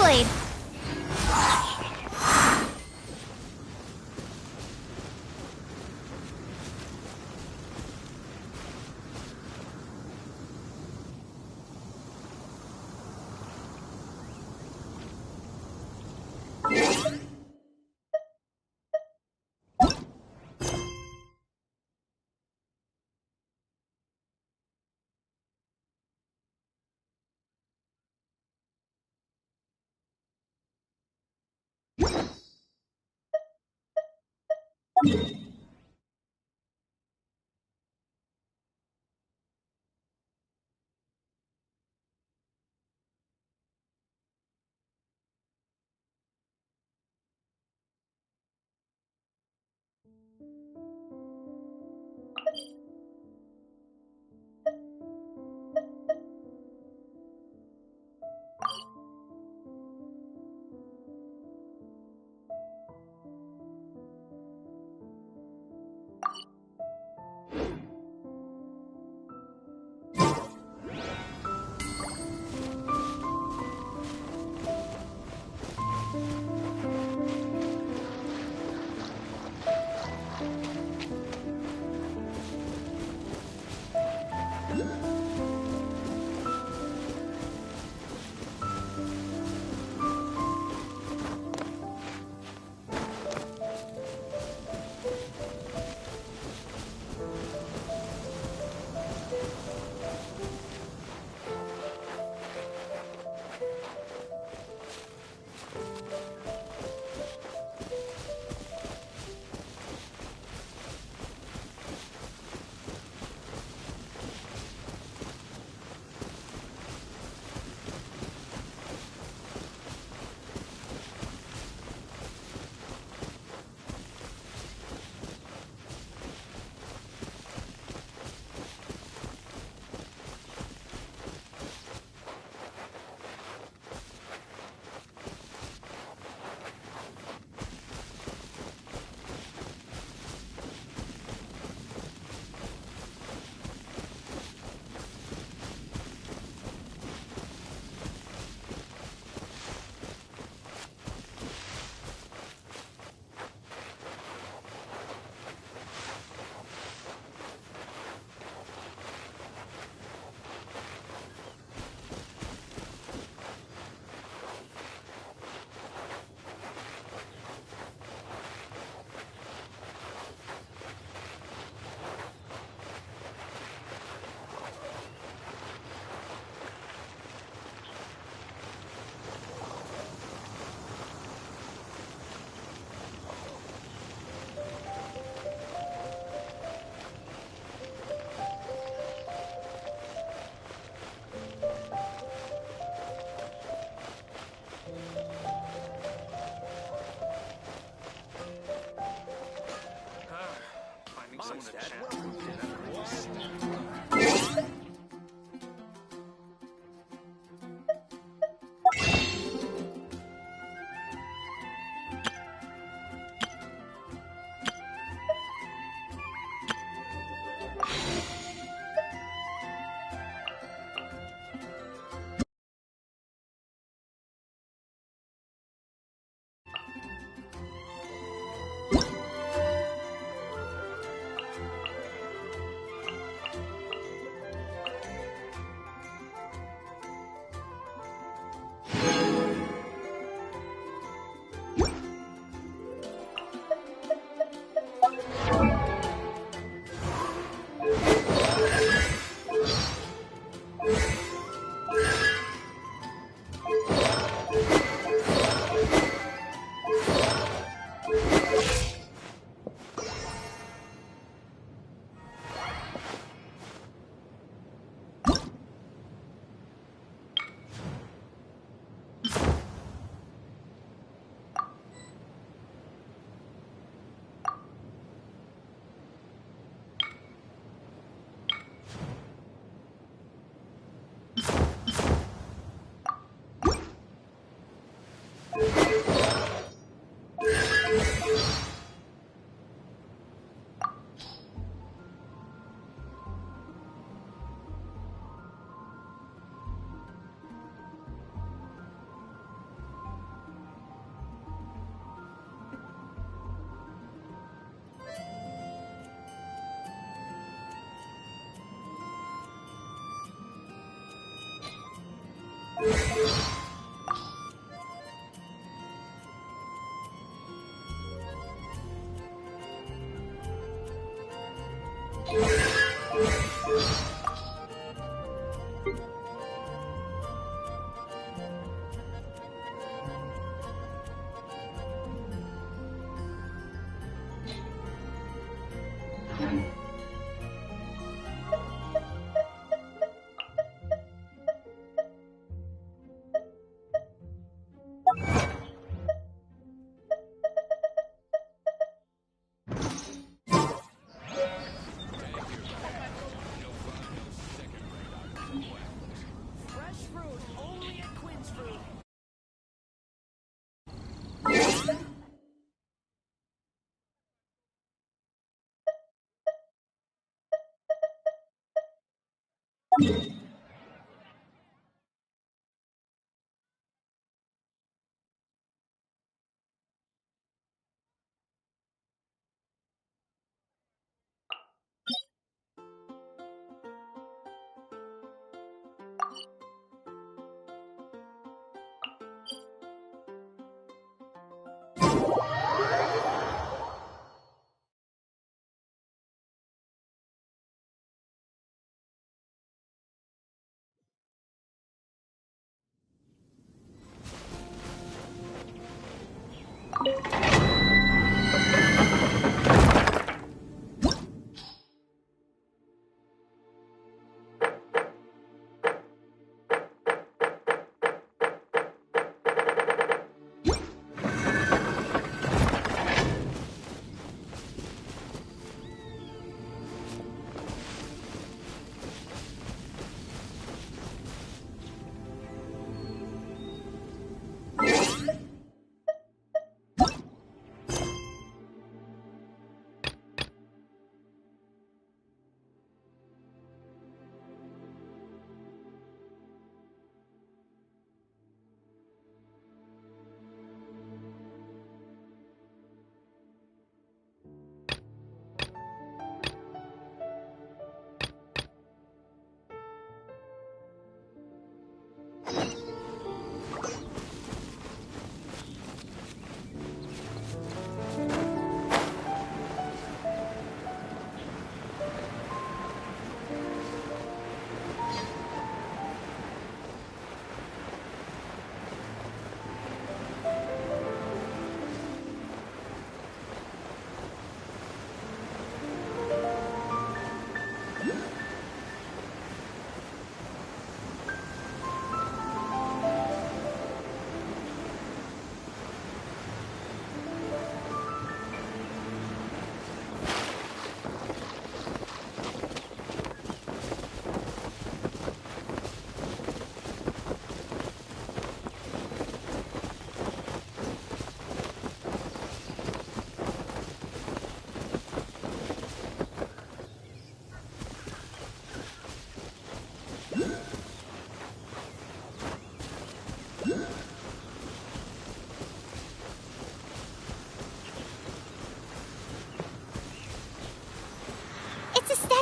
Keyblade.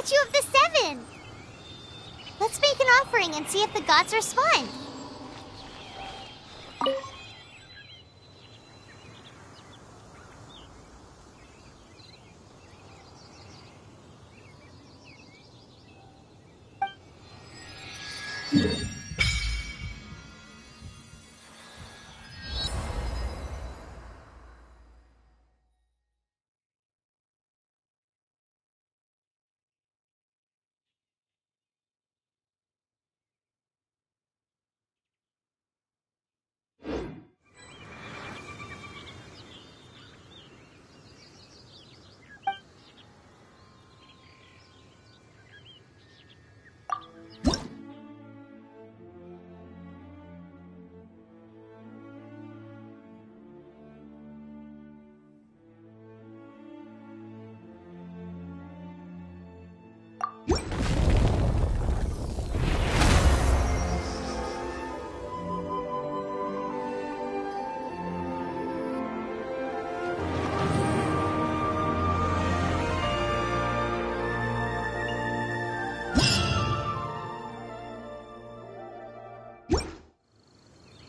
Statue of the Seven! Let's make an offering and see if the gods respond.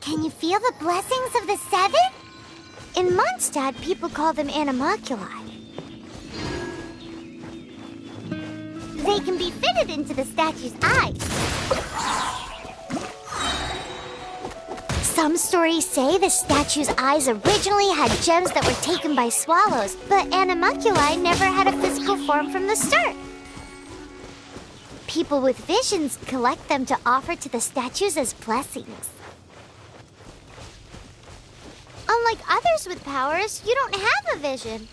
Can you feel the blessings of the seven? In Mondstadt, people call them animalculi. They can be fitted into the statue's eyes. Some stories say the statue's eyes originally had gems that were taken by swallows, but animalculi never had a physical form from the start. People with visions collect them to offer to the statues as blessings. Unlike others with powers, you don't have a vision.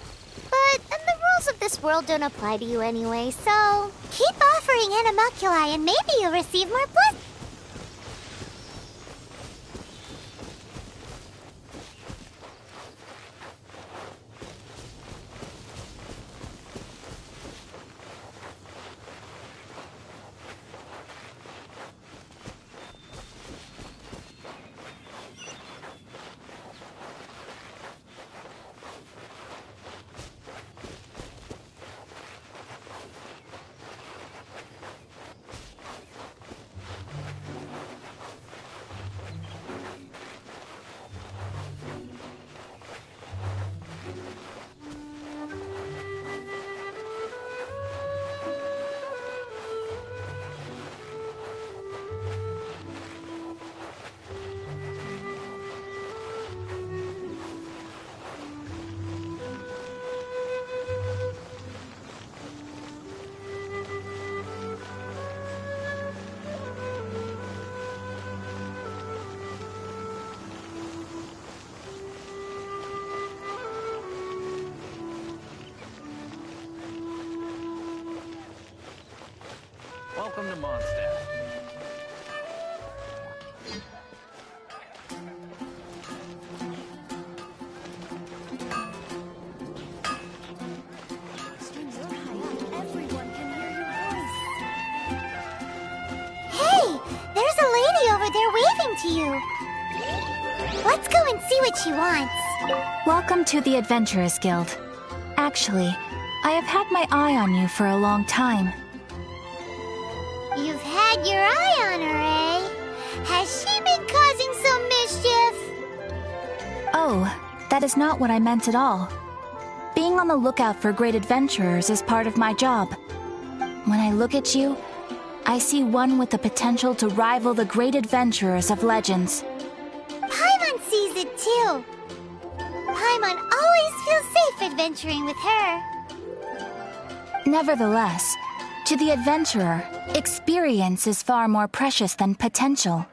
But the rules of this world don't apply to you anyway, so keep offering animalculi and maybe you'll receive more blessings. Welcome to Mondstadt. Hey! There's a lady over there waving to you. Let's go and see what she wants. Welcome to the Adventurers Guild. Actually, I have had my eye on you for a long time. You've had your eye on her, eh? Has she been causing some mischief? Oh, that is not what I meant at all. Being on the lookout for great adventurers is part of my job. When I look at you, I see one with the potential to rival the great adventurers of legends. Paimon sees it too. Paimon always feels safe adventuring with her. Nevertheless, to the adventurer, experience is far more precious than potential.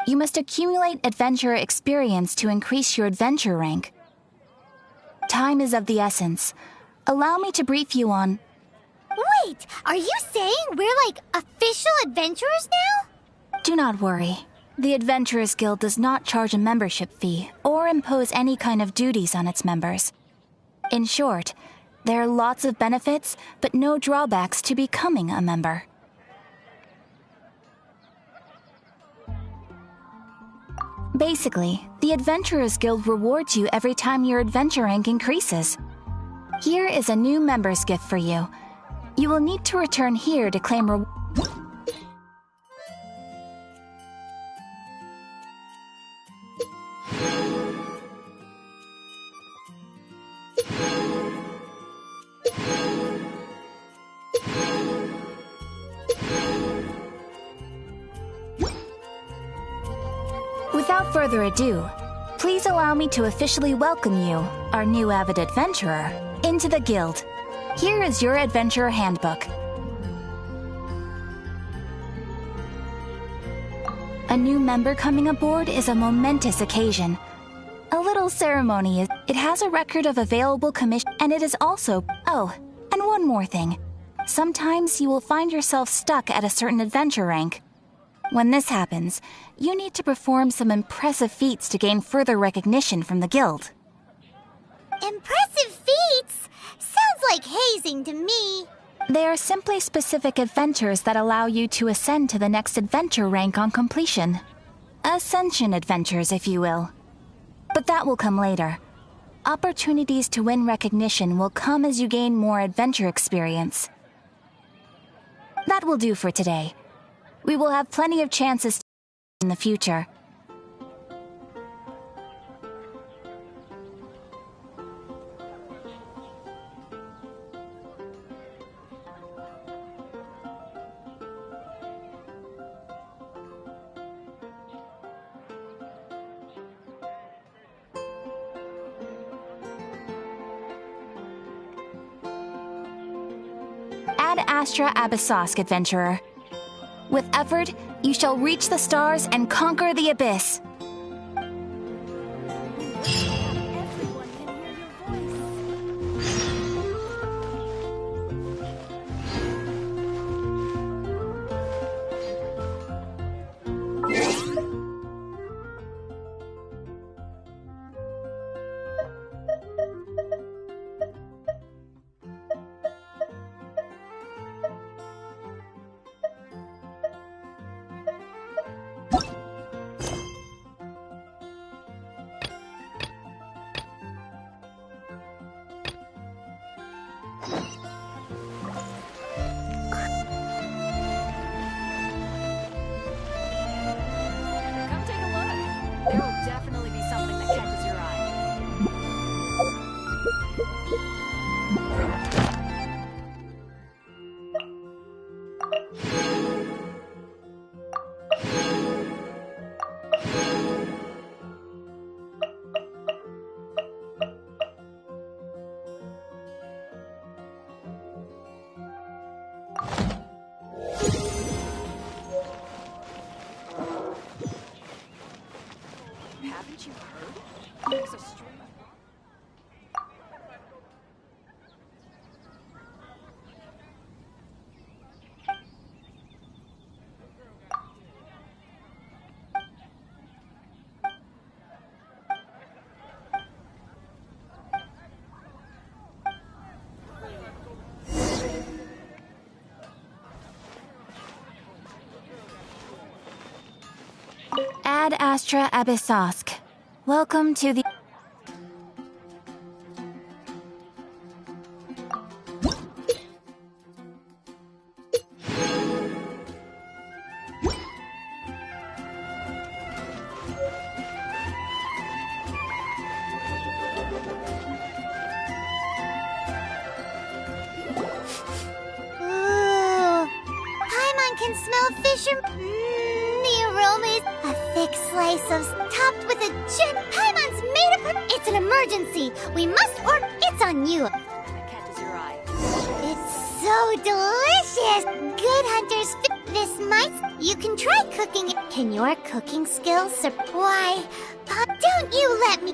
You must accumulate adventurer experience to increase your adventure rank. Time is of the essence. Allow me to brief you on... Wait, are you saying we're like official adventurers now? Do not worry. The Adventurers Guild does not charge a membership fee or impose any kind of duties on its members. In short, there are lots of benefits, but no drawbacks to becoming a member. Basically, the Adventurers Guild rewards you every time your adventure rank increases. Here is a new member's gift for you. You will need to return here to claim reward. Without further ado, please allow me to officially welcome you, our new avid adventurer, into the guild. Here is your adventurer handbook. A new member coming aboard is a momentous occasion. A little ceremony is... It has a record of available commission, and it is also... Oh, and one more thing. Sometimes you will find yourself stuck at a certain adventure rank. When this happens, you need to perform some impressive feats to gain further recognition from the guild. Impressive feats? Sounds like hazing to me. They are simply specific adventures that allow you to ascend to the next adventure rank on completion. Ascension adventures, if you will. But that will come later. Opportunities to win recognition will come as you gain more adventure experience. That will do for today. We will have plenty of chances in the future. Ad Astra Abyssosk, adventurer. With effort, you shall reach the stars and conquer the abyss. Come take a look. There will definitely be something that catches your eye. Haven't you heard? There's a stream. Ad Astra Abyssosk. Welcome to the... Ooh. Paimon can smell fisher. The aroma is a thick slice of topped with a gem. Paimon's made of her. It's an emergency. We must order. It's on you. That catches your eye. It's so delicious. Good hunters. This might. You can try cooking it. Can your cooking skills why? Don't you let me.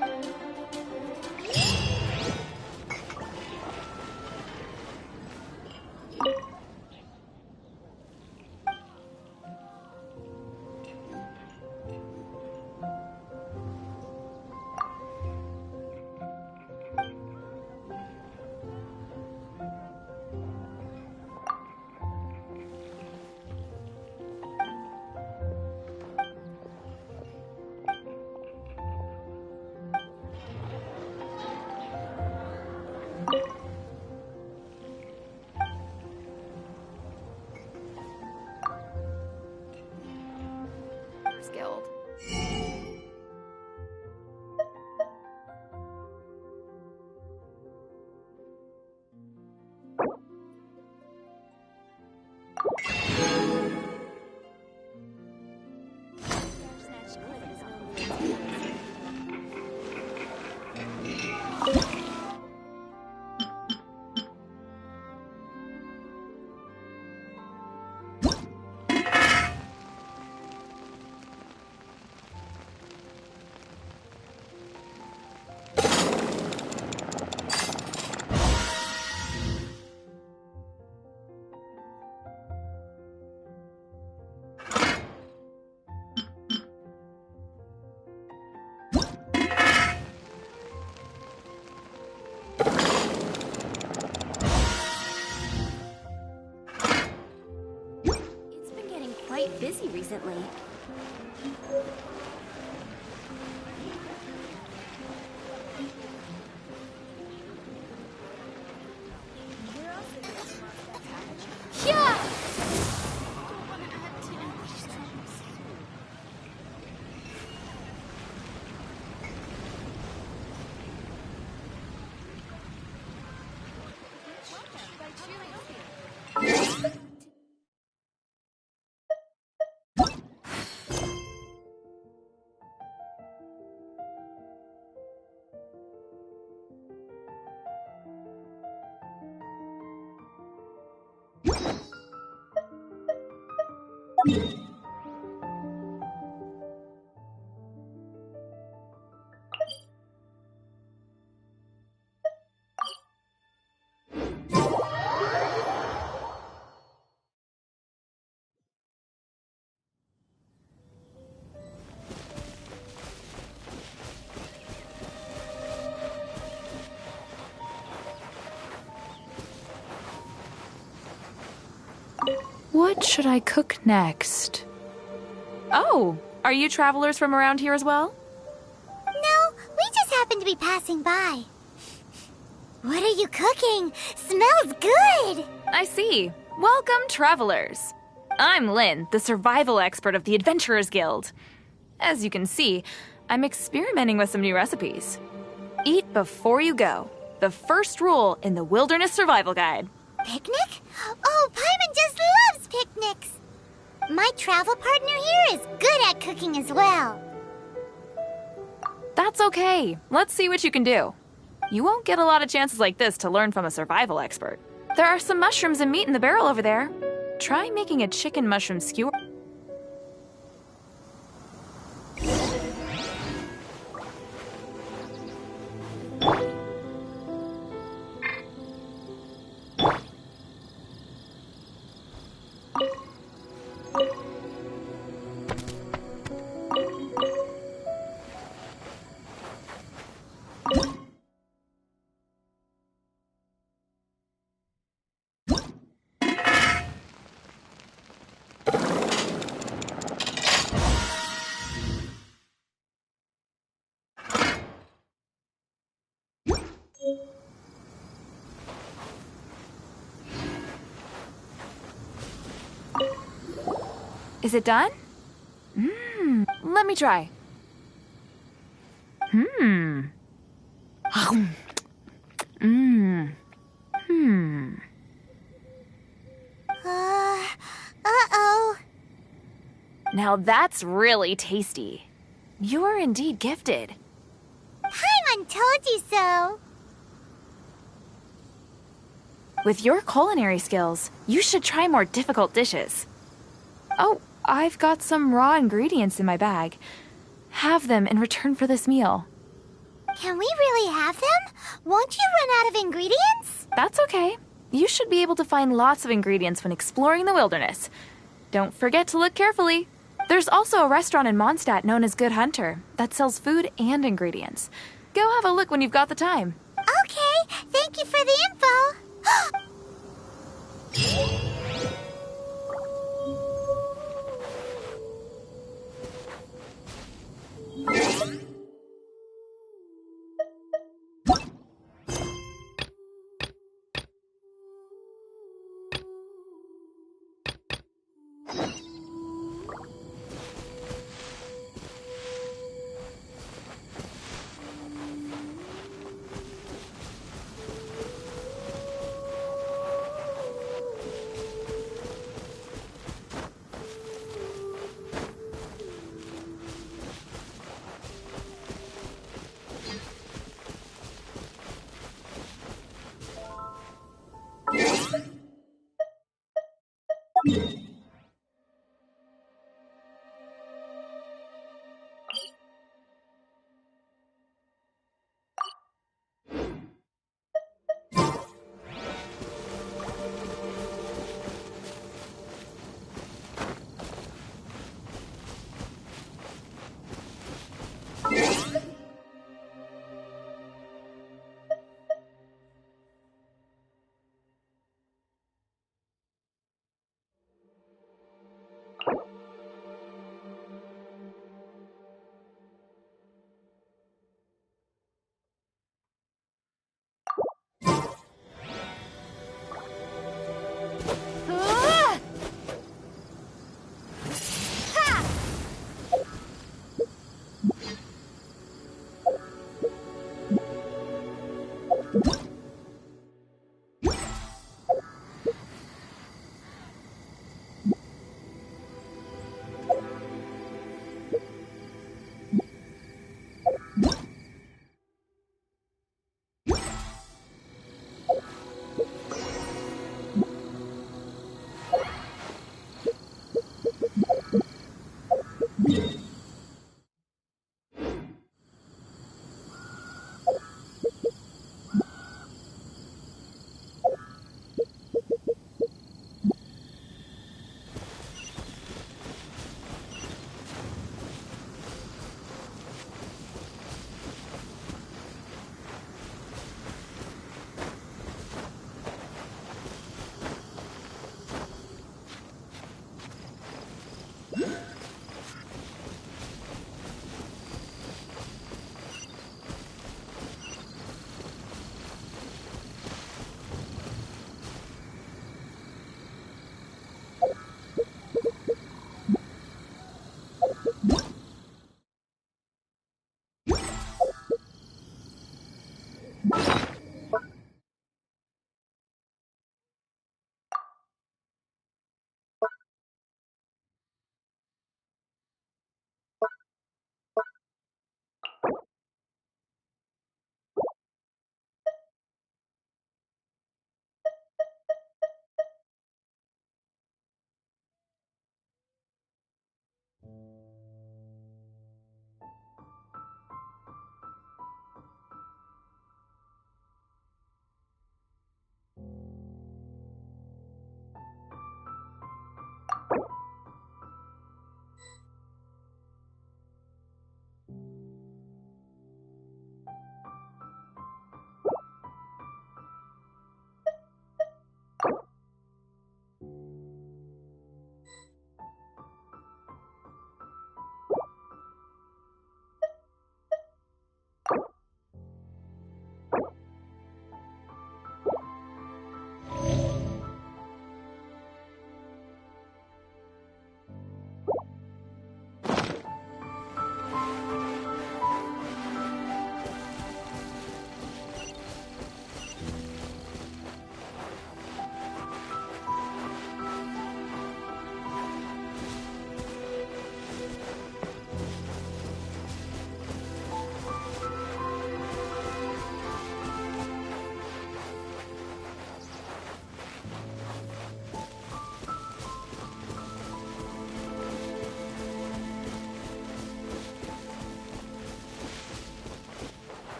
Guild. Quite busy recently. Yeah! What should I cook next? Oh, are you travelers from around here as well? No, we just happen to be passing by. What are you cooking? Smells good! I see. Welcome, travelers. I'm Lynn, the survival expert of the Adventurers Guild. As you can see, I'm experimenting with some new recipes. Eat before you go. The first rule in the Wilderness Survival Guide. Picnic? Oh, Paimon just loves picnics! My travel partner here is good at cooking as well. That's okay. Let's see what you can do. You won't get a lot of chances like this to learn from a survival expert. There are some mushrooms and meat in the barrel over there. Try making a chicken mushroom skewer. Is it done? Let me try. Uh-oh. Now that's really tasty. You're indeed gifted. Paimon told you so. With your culinary skills, you should try more difficult dishes. Oh, I've got some raw ingredients in my bag. Have them in return for this meal. Can we really have them? Won't you run out of ingredients? That's okay. You should be able to find lots of ingredients when exploring the wilderness. Don't forget to look carefully. There's also a restaurant in Mondstadt known as Good Hunter that sells food and ingredients. Go have a look when you've got the time. Okay, thank you for the info.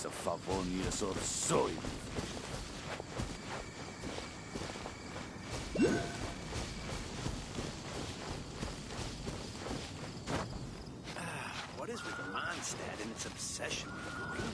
a favonius or soil. What is with Mondstadt and its obsession with green?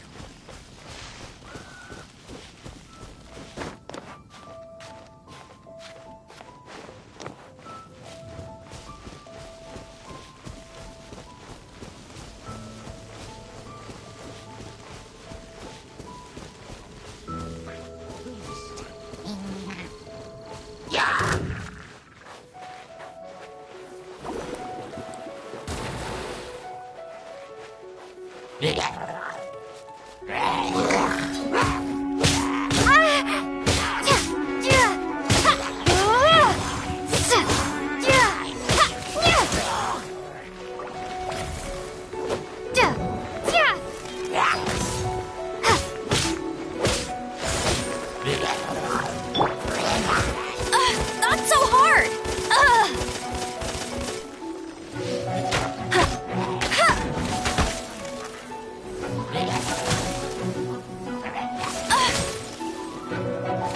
Not so hard!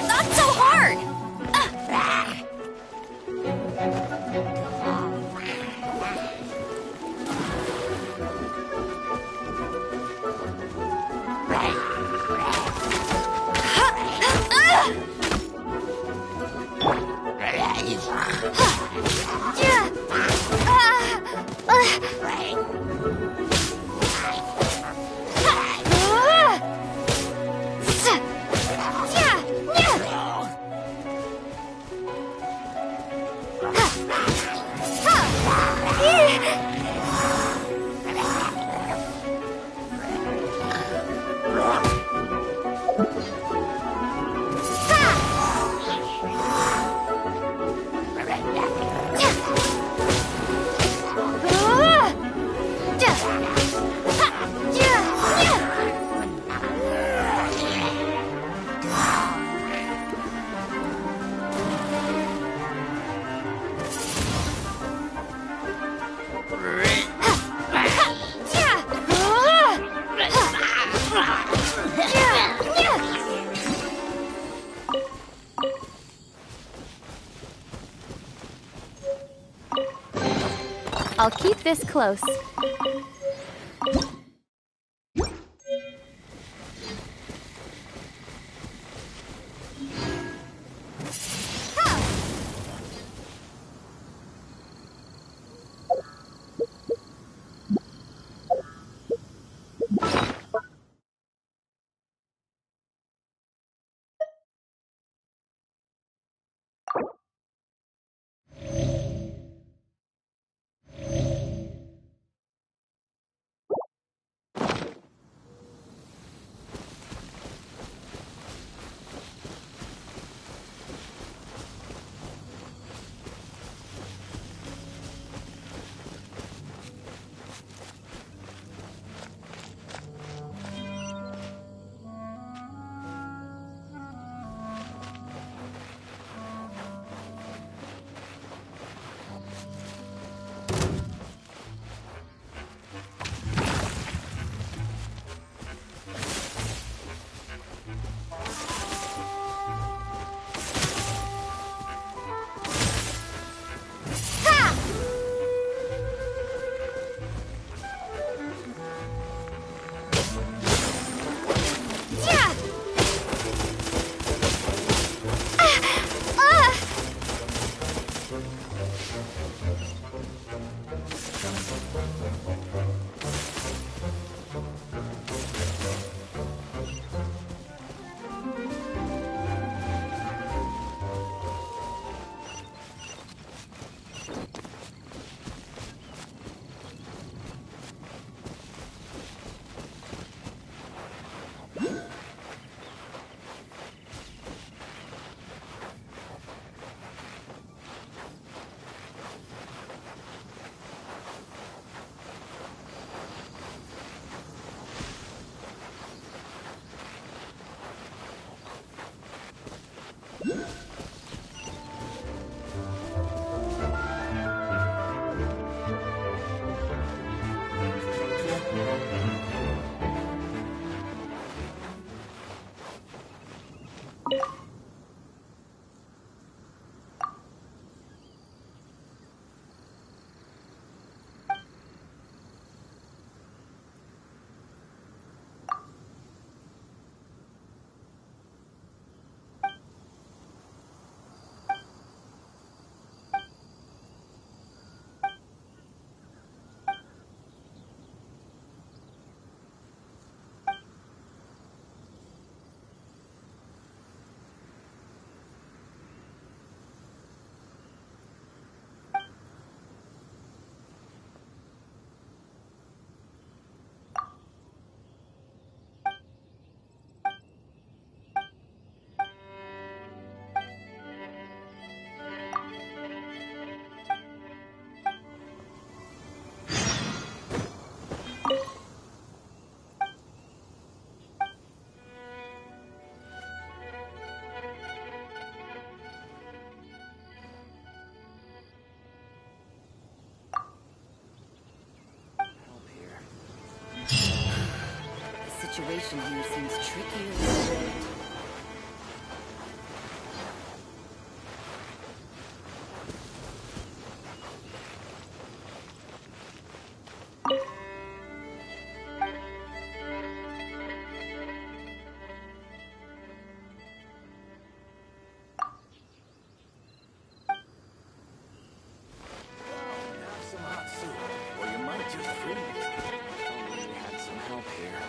Not so hard! I'll keep this close. situation here seems trickier than it. Have some hot soup, or you might just freeze. Only we had some help here.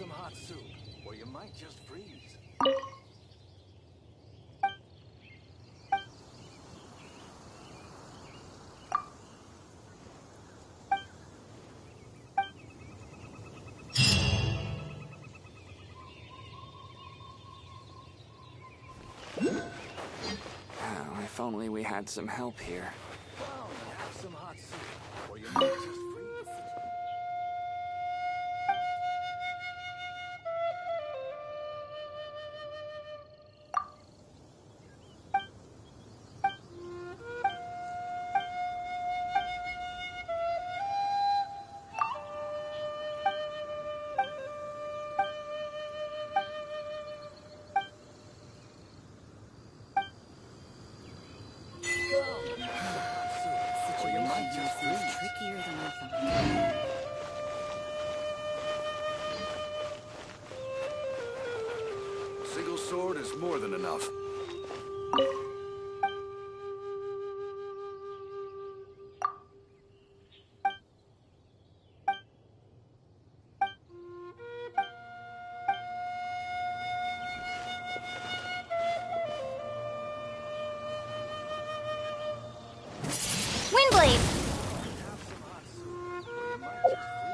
some hot soup, or you might just freeze. Oh, if only we had some help here. Well, you have some hot soup, or you might just freeze. Or you might just Seems freeze. trickier than I thought. A single sword is more than enough. Windblade! Have some hot soup, or you might just freeze.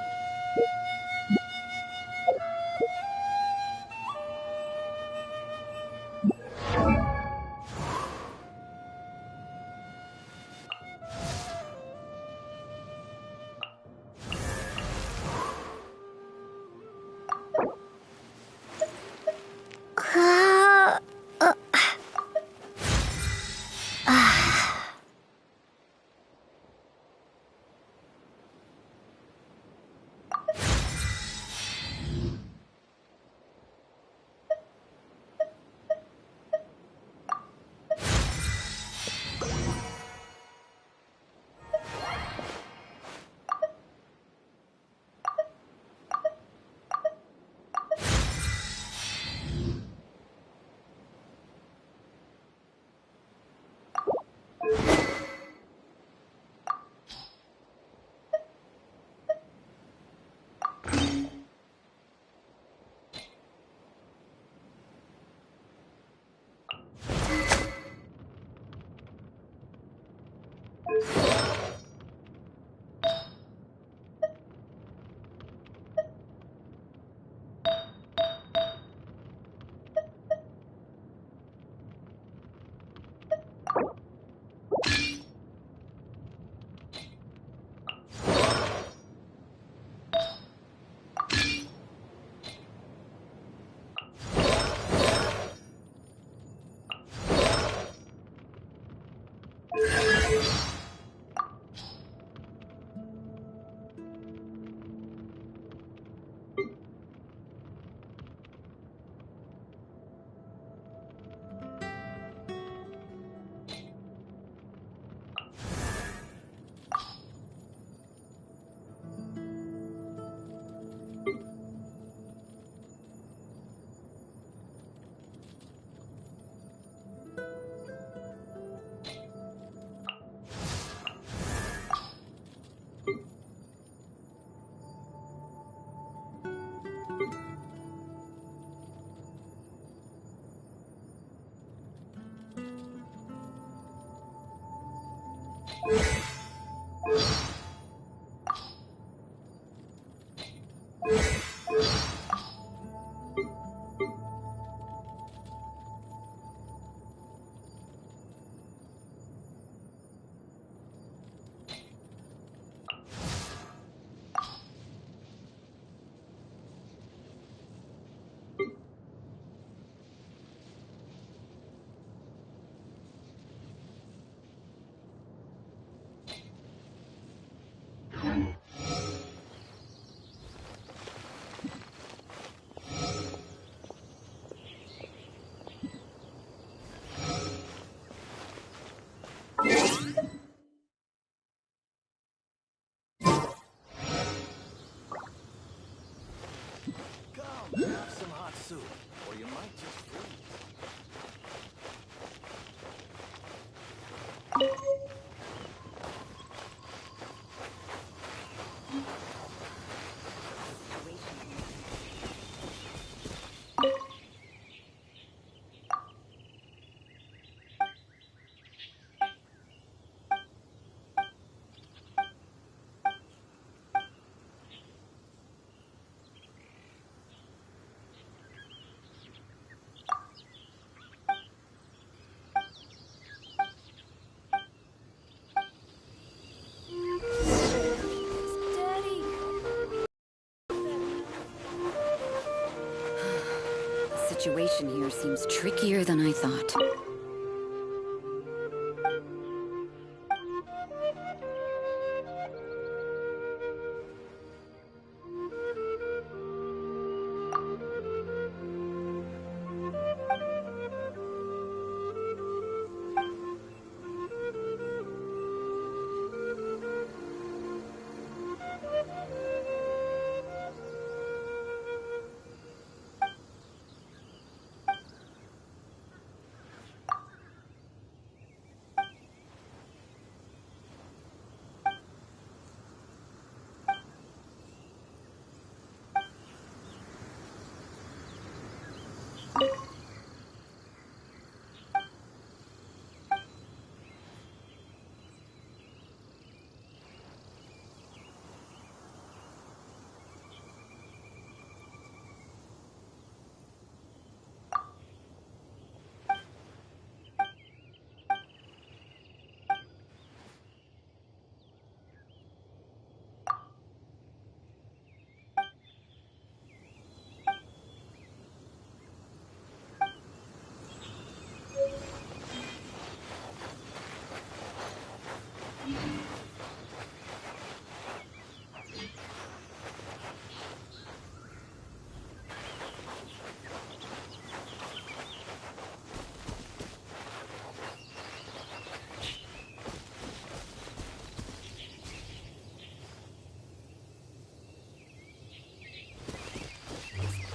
situation here seems trickier than I thought.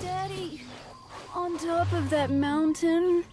Daddy, on top of that mountain.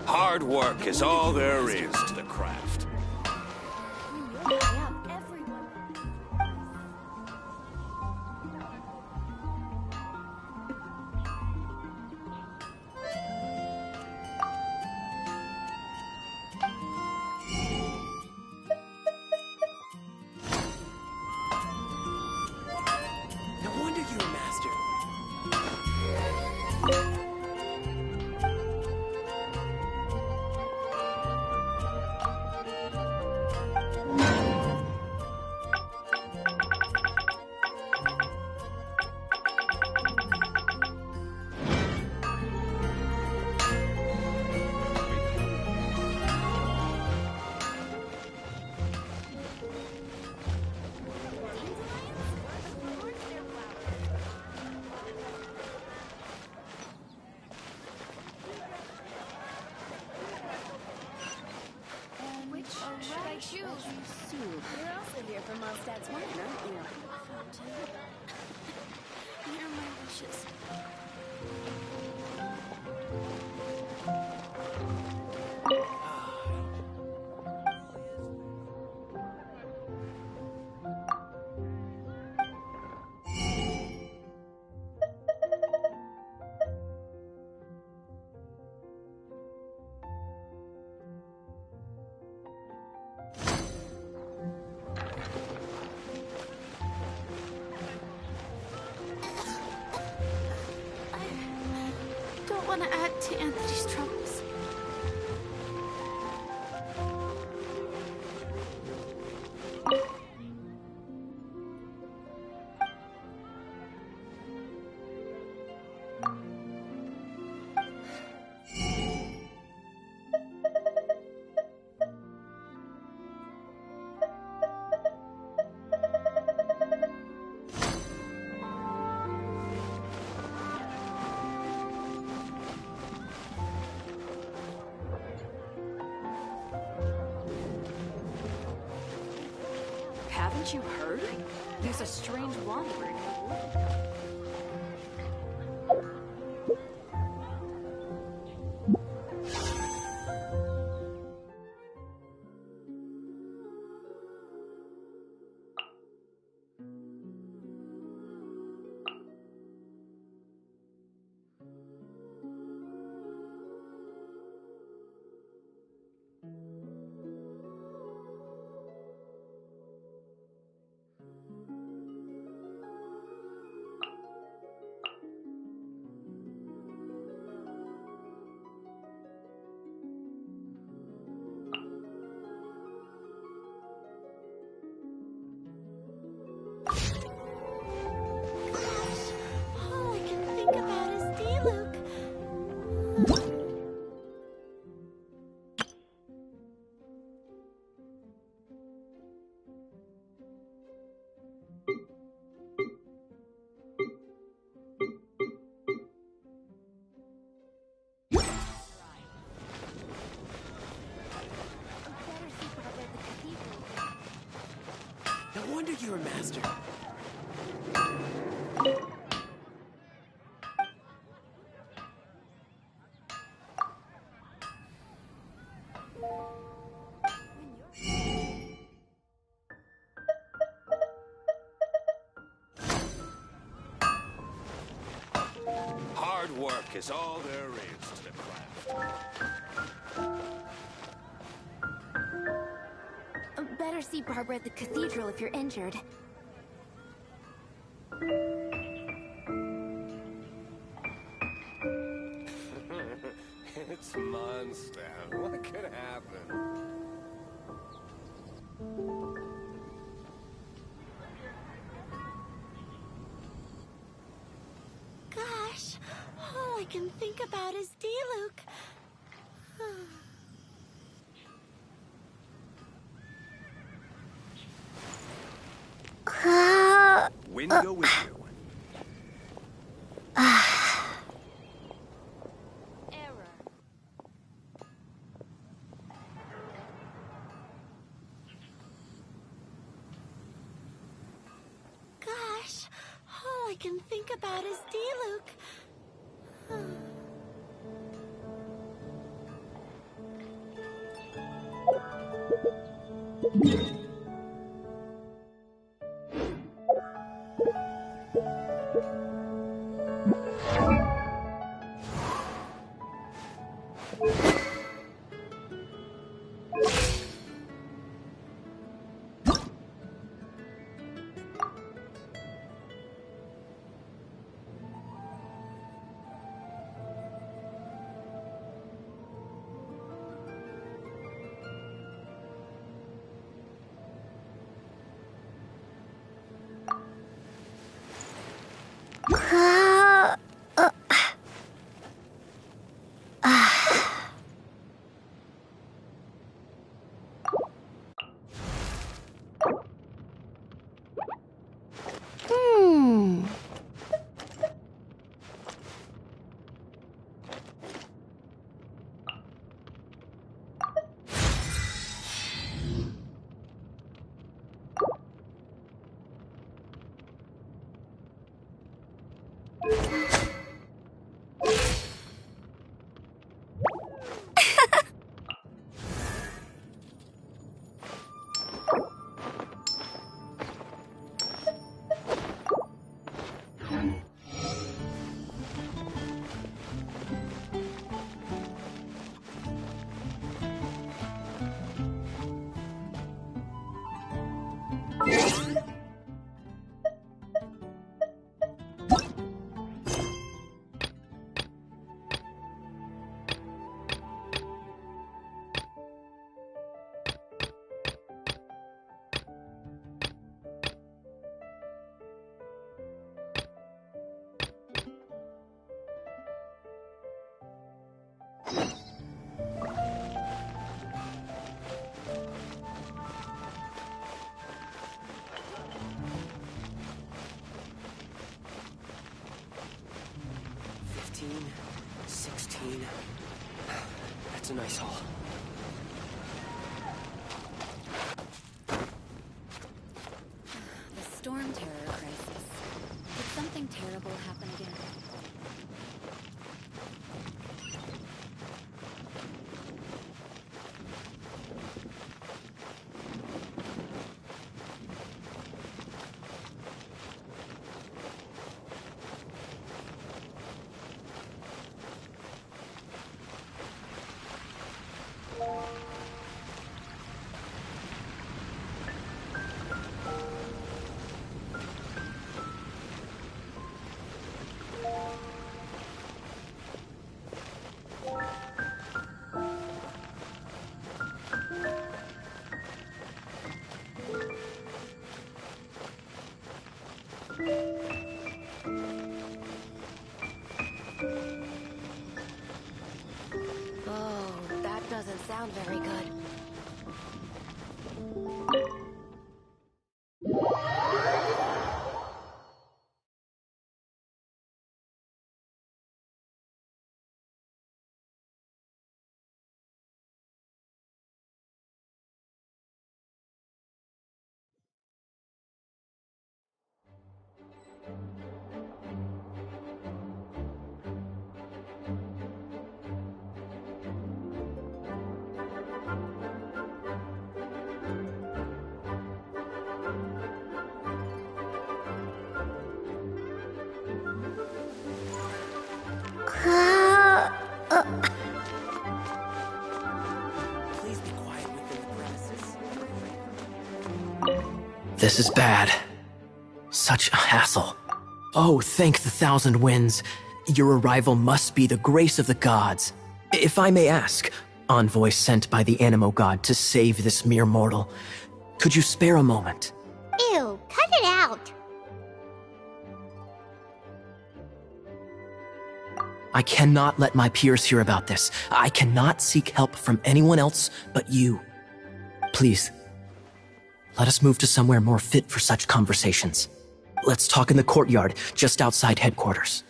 Hard work is all there is to the craft. Yeah, everyone. also here for Mondstadt's wine, aren't you? Fountain. You're my wishes. I don't want to add to Anthony's troubles. Haven't you heard? There's a strange wanderer in the wood. All I can think about is D-Luke. No wonder you're a master. Hard work is all there is to the craft. Better see Barbara at the cathedral if you're injured. It's Mondstadt. What could happen? Gosh, all I can think about is D-Luke. Wind go with you. Gosh, all I can think about is D-Luke. That's a nice haul. The storm terror crisis. Did something terrible happen again? Oh, that doesn't sound very good. Please be quiet within the premises. This is bad. Such a hassle. Oh, thank the thousand winds. Your arrival must be the grace of the gods. If I may ask, envoy sent by the Animo god to save this mere mortal, could you spare a moment? Ew, cut it out. I cannot let my peers hear about this. I cannot seek help from anyone else but you. Please, let us move to somewhere more fit for such conversations. Let's talk in the courtyard, just outside headquarters.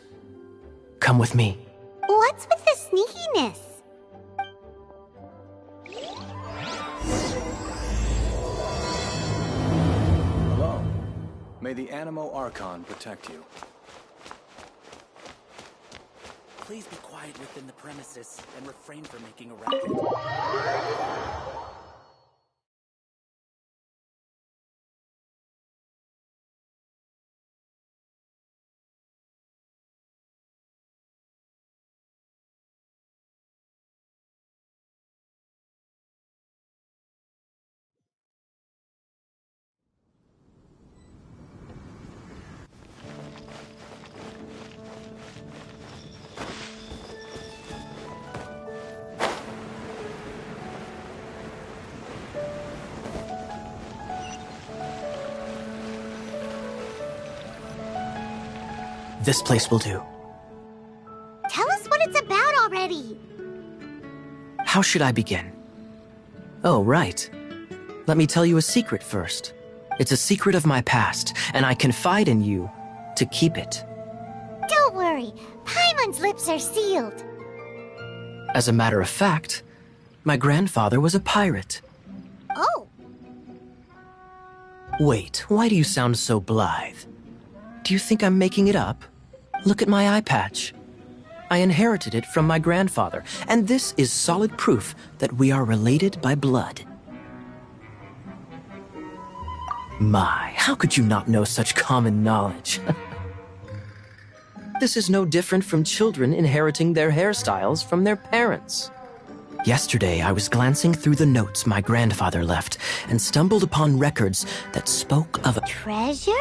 Come with me. What's with the sneakiness? Hello. May the Animo Archon protect you. Please be quiet within the premises and refrain from making a racket. This place will do. Tell us what it's about already. How should I begin? Oh, right. Let me tell you a secret first. It's a secret of my past, and I confide in you to keep it. Don't worry, Paimon's lips are sealed. As a matter of fact, my grandfather was a pirate. Oh, Wait, why do you sound so blithe? Do you think I'm making it up? Look at my eye patch. I inherited it from my grandfather, and this is solid proof that we are related by blood. My, how could you not know such common knowledge? This is no different from children inheriting their hairstyles from their parents. Yesterday, I was glancing through the notes my grandfather left and stumbled upon records that spoke of a... treasure?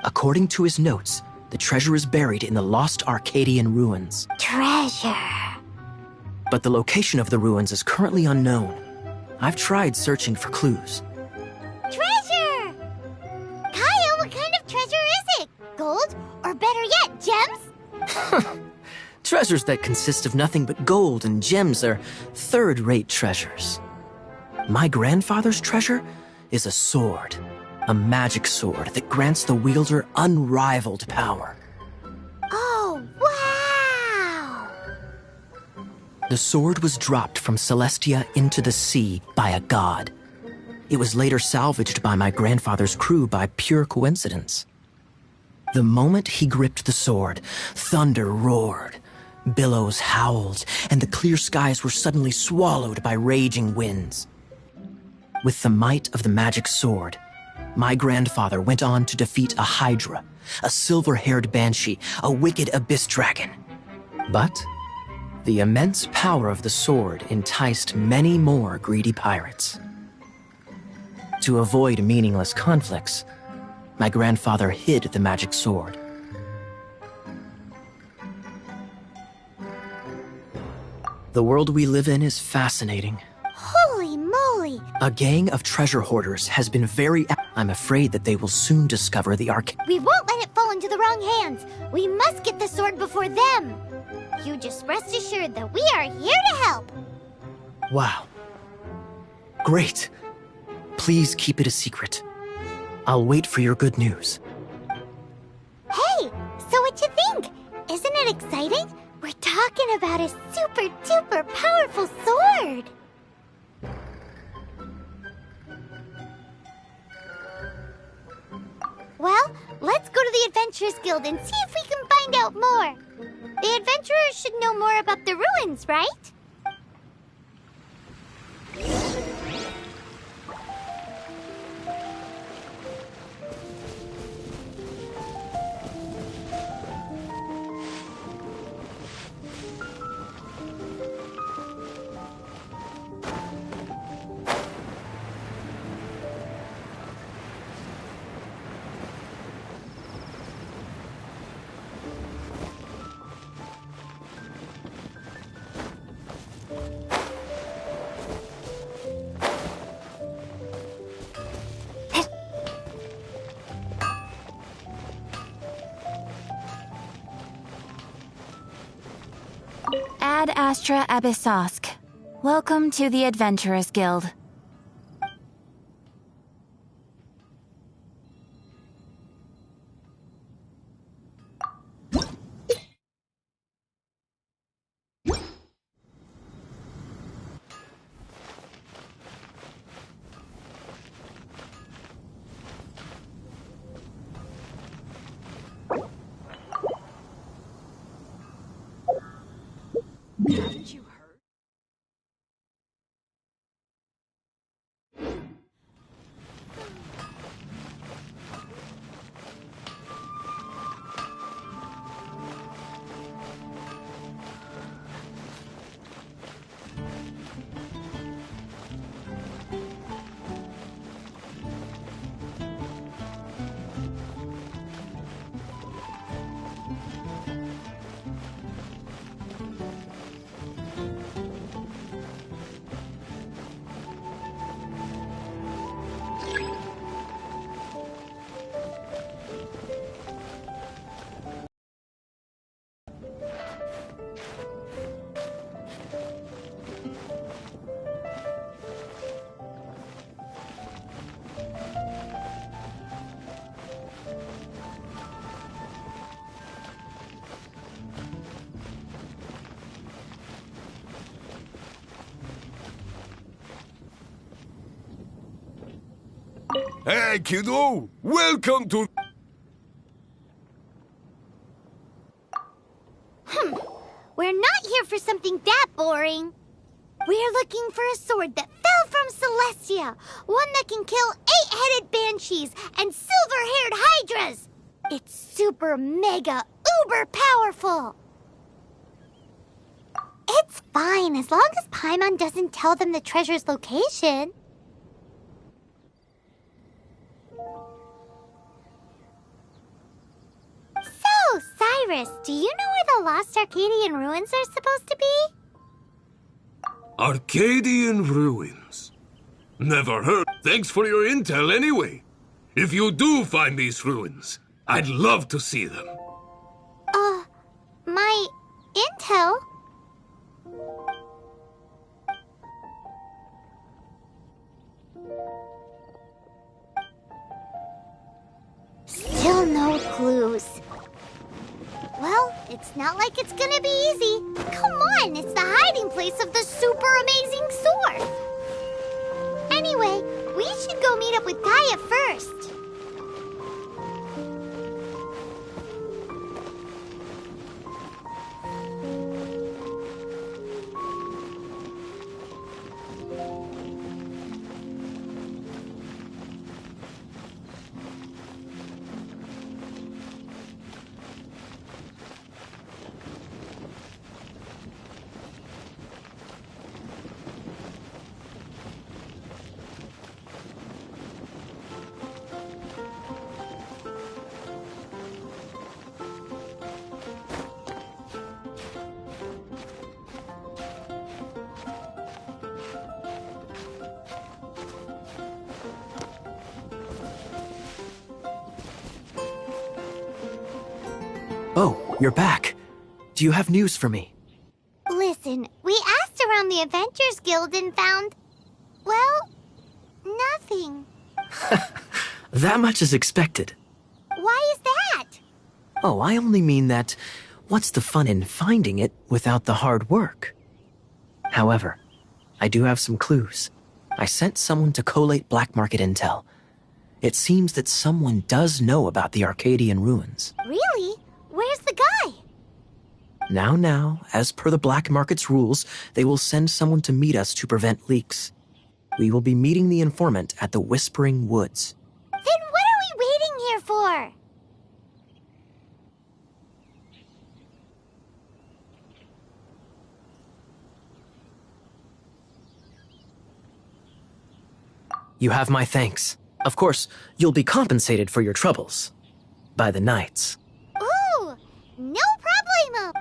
According to his notes, the treasure is buried in the lost Arcadian ruins. Treasure. But the location of the ruins is currently unknown. I've tried searching for clues. Treasure! Kaya, what kind of treasure is it? Gold? Or better yet, gems? Treasures that consist of nothing but gold and gems are third-rate treasures. My grandfather's treasure is a sword. A magic sword that grants the wielder unrivaled power. Oh, wow! The sword was dropped from Celestia into the sea by a god. It was later salvaged by my grandfather's crew by pure coincidence. The moment he gripped the sword, thunder roared, billows howled, and the clear skies were suddenly swallowed by raging winds. With the might of the magic sword, my grandfather went on to defeat a hydra, a silver-haired banshee, a wicked abyss dragon. But the immense power of the sword enticed many more greedy pirates. To avoid meaningless conflicts, my grandfather hid the magic sword. The world we live in is fascinating. Holy moly! A gang of treasure hoarders has been I'm afraid that they will soon discover the We won't let it fall into the wrong hands. We must get the sword before them. You just rest assured that we are here to help. Wow. Great. Please keep it a secret. I'll wait for your good news. Hey, so what you think? Isn't it exciting? We're talking about a super duper powerful sword. Well, let's go to the Adventurers Guild and see if we can find out more. The adventurers should know more about the ruins, right? Ad Astra Abyssosk. Welcome to the Adventurers Guild. Haven't you heard? Hey, kiddo! Welcome to... We're not here for something that boring. We're looking for a sword that fell from Celestia. One that can kill 8-headed banshees and silver-haired hydras. It's super mega uber powerful. It's fine as long as Paimon doesn't tell them the treasure's location. So, Cyrus, do you know where the lost Arcadian ruins are supposed to be? Arcadian ruins? Never heard. Thanks for your intel anyway. If you do find these ruins, I'd love to see them. My intel? Still no clues. Well, It's not like it's gonna be easy. Come on, it's the hiding place of the super amazing sword. Anyway, we should go meet up with Gaia first. Oh, you're back. Do you have news for me? Listen, we asked around the Adventurers Guild and found, well, nothing. That much is expected. Why is that? Oh, I only mean that what's the fun in finding it without the hard work? However, I do have some clues. I sent someone to collate black market intel. It seems that someone does know about the Arcadian ruins. Really? Where's the guy? Now, as per the black market's rules, they will send someone to meet us to prevent leaks. We will be meeting the informant at the Whispering Woods. Then what are we waiting here for? You have my thanks. Of course, you'll be compensated for your troubles. By the knights. Ooh, no problemo.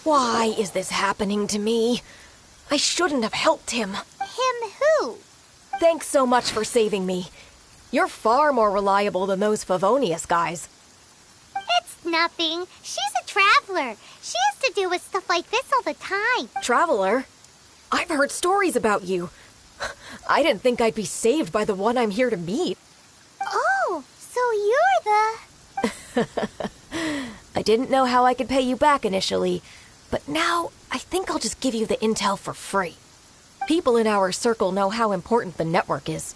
Why is this happening to me? I shouldn't have helped him. Him who? Thanks so much for saving me. You're far more reliable than those Favonius guys. It's nothing. She's a traveler. She has to deal with stuff like this all the time. Traveler? I've heard stories about you. I didn't think I'd be saved by the one I'm here to meet. Oh, so you're the... I didn't know how I could pay you back initially, but now I think I'll just give you the intel for free. People in our circle know how important the network is.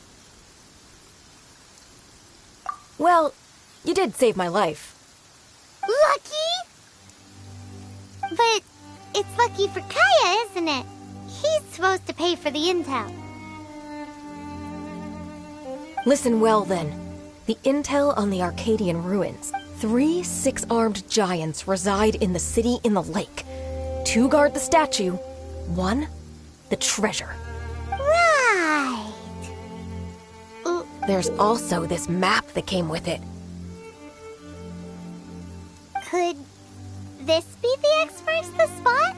Well, you did save my life. Lucky? But it's lucky for Kaya, isn't it? He's supposed to pay for the intel. Listen well, then. The intel on the Arcadian ruins. 3 six-armed giants reside in the city in the lake. 2 guard the statue, 1 the treasure. Right. There's also this map that came with it. Could this be the expert's the spot?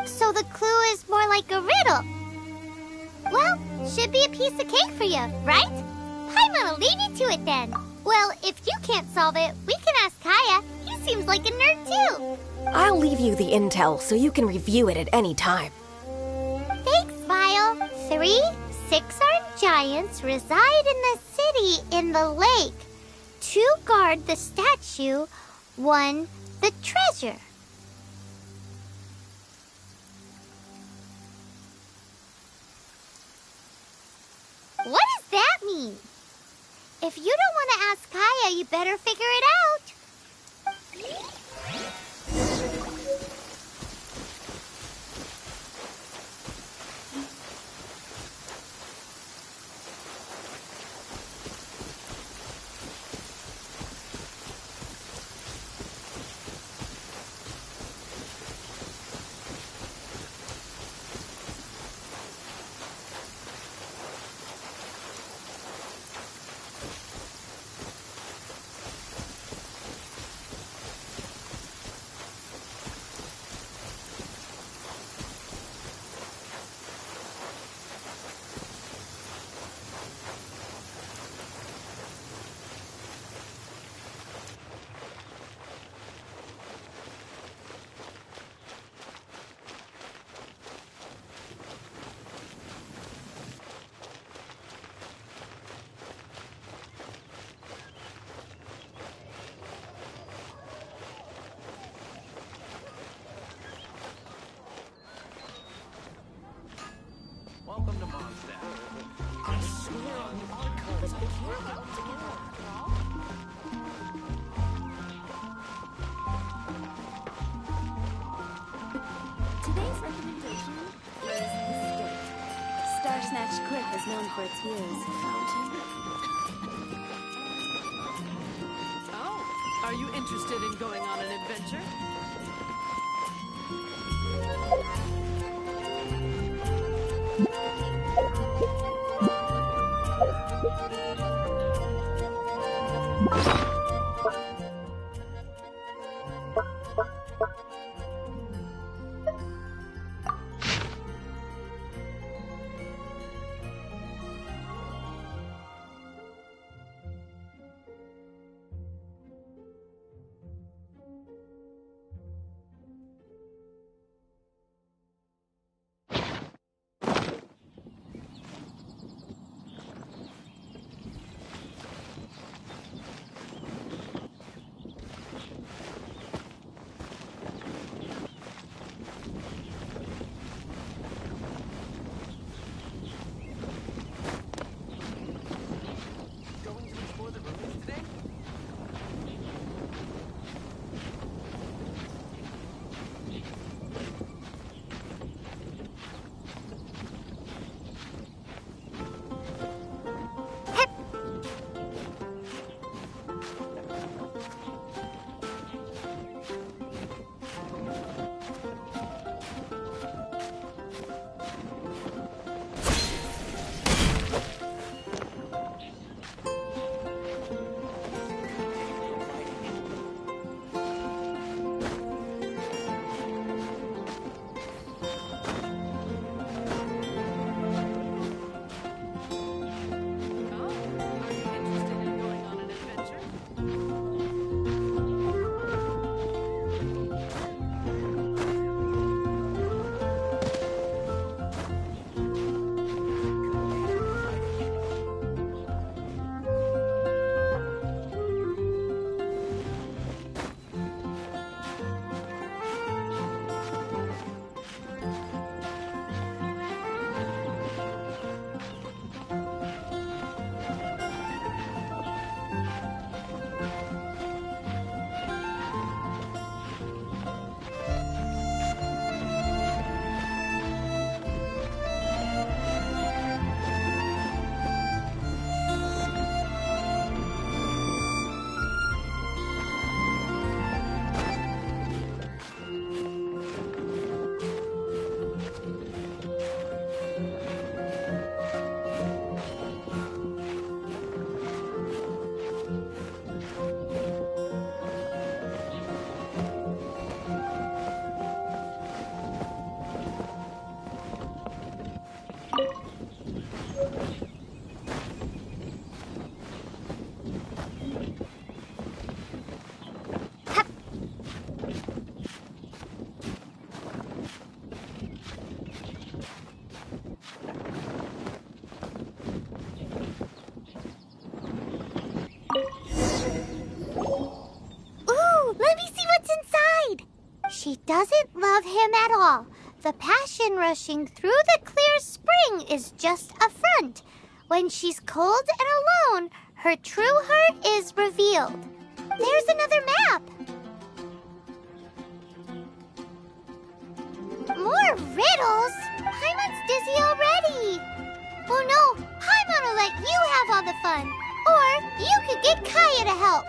So the clue is more like a riddle. Well, should be a piece of cake for you, right? Paimon'll leave you to it then. Well, if you can't solve it, we can ask Kaya. He seems like a nerd too. I'll leave you the intel so you can review it at any time. Thanks, Vile. 3 six-armed giants reside in the city in the lake. 2 guard the statue, 1 the treasure. What does that mean? If you don't want to ask Kaya, you better figure it out. Welcome to Mondstadt. I swear on the archives, I can't get it together after all. Today's recommendation is the steak. Star Snatch Cliff is known for its views. Fountain. Oh, are you interested in going on an adventure? doesn't love him at all. The passion rushing through the clear spring is just a front. When she's cold and alone, her true heart is revealed. There's another map. More riddles? Paimon's dizzy already. Oh no, Paimon will let you have all the fun. Or you could get Kaya to help.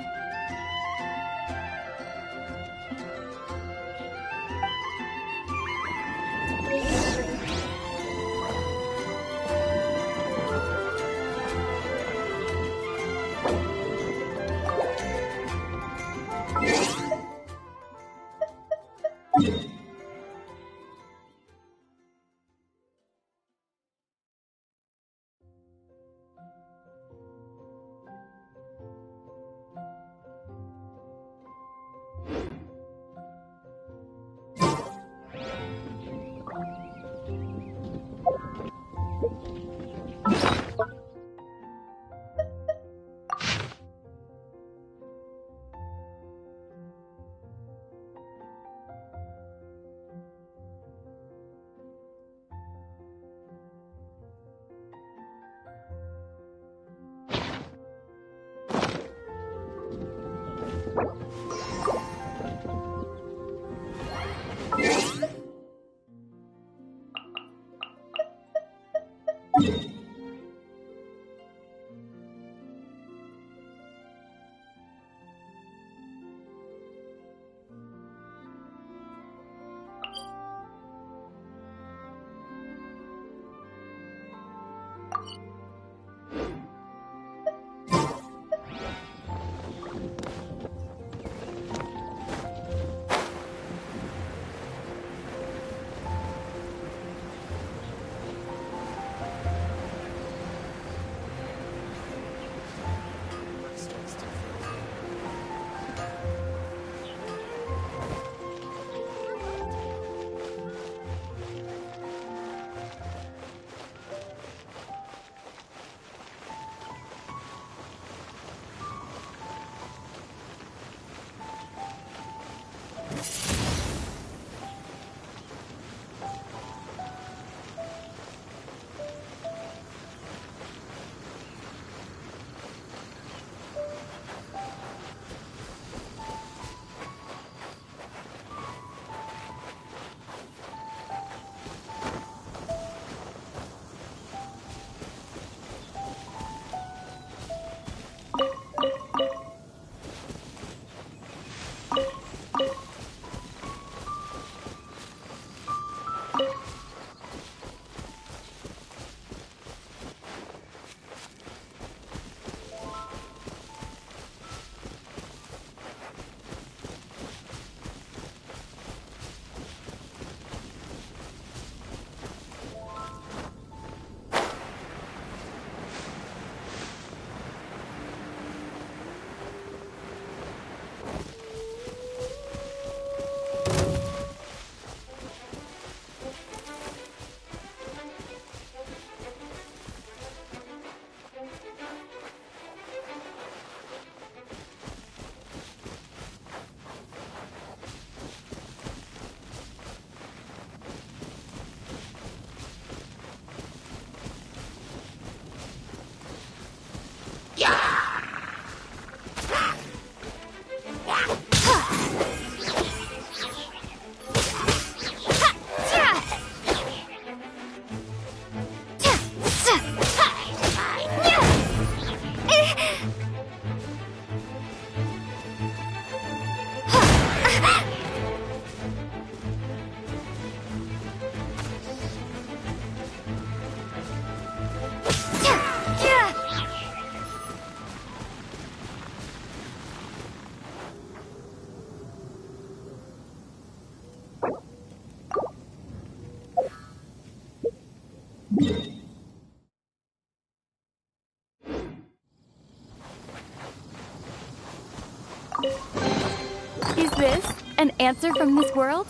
Is this an answer from this world?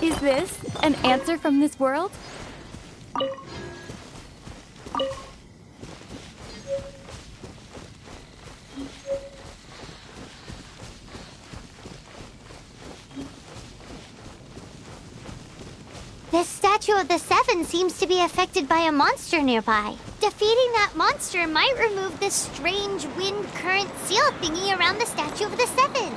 Is this an answer from this world? This statue of the Seven seems to be affected by a monster nearby. Defeating that monster might remove this strange wind current seal thingy around the statue of the Seven.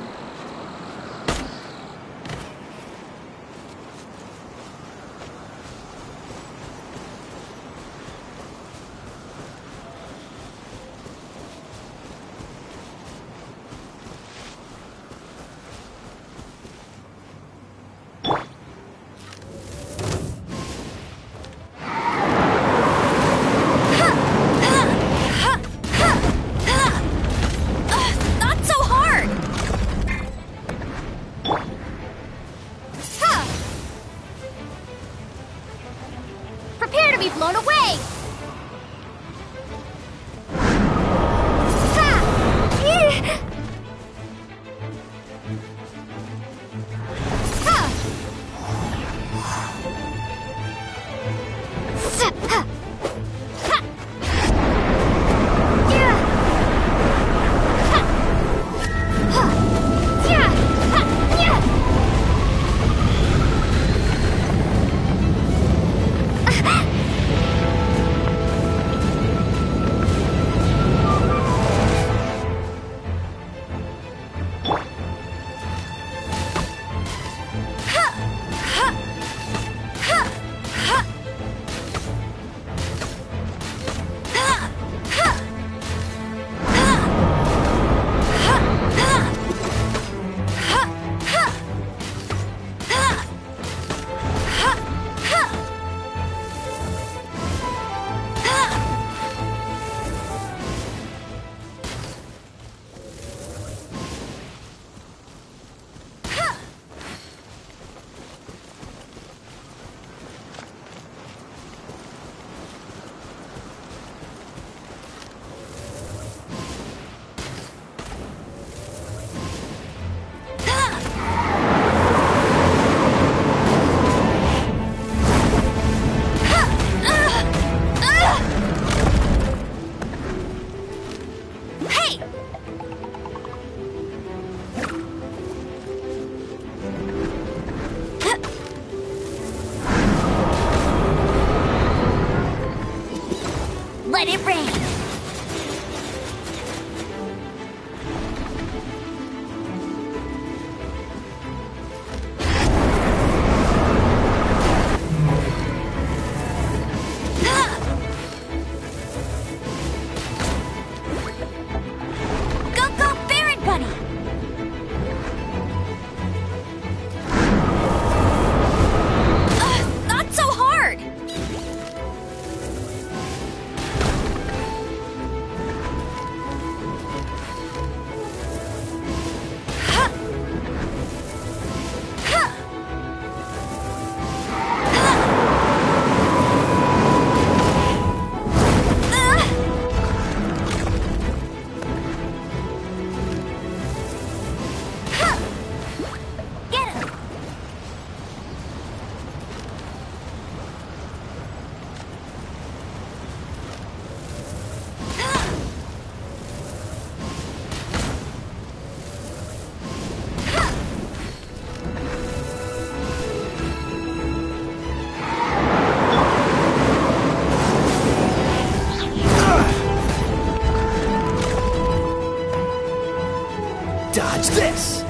this!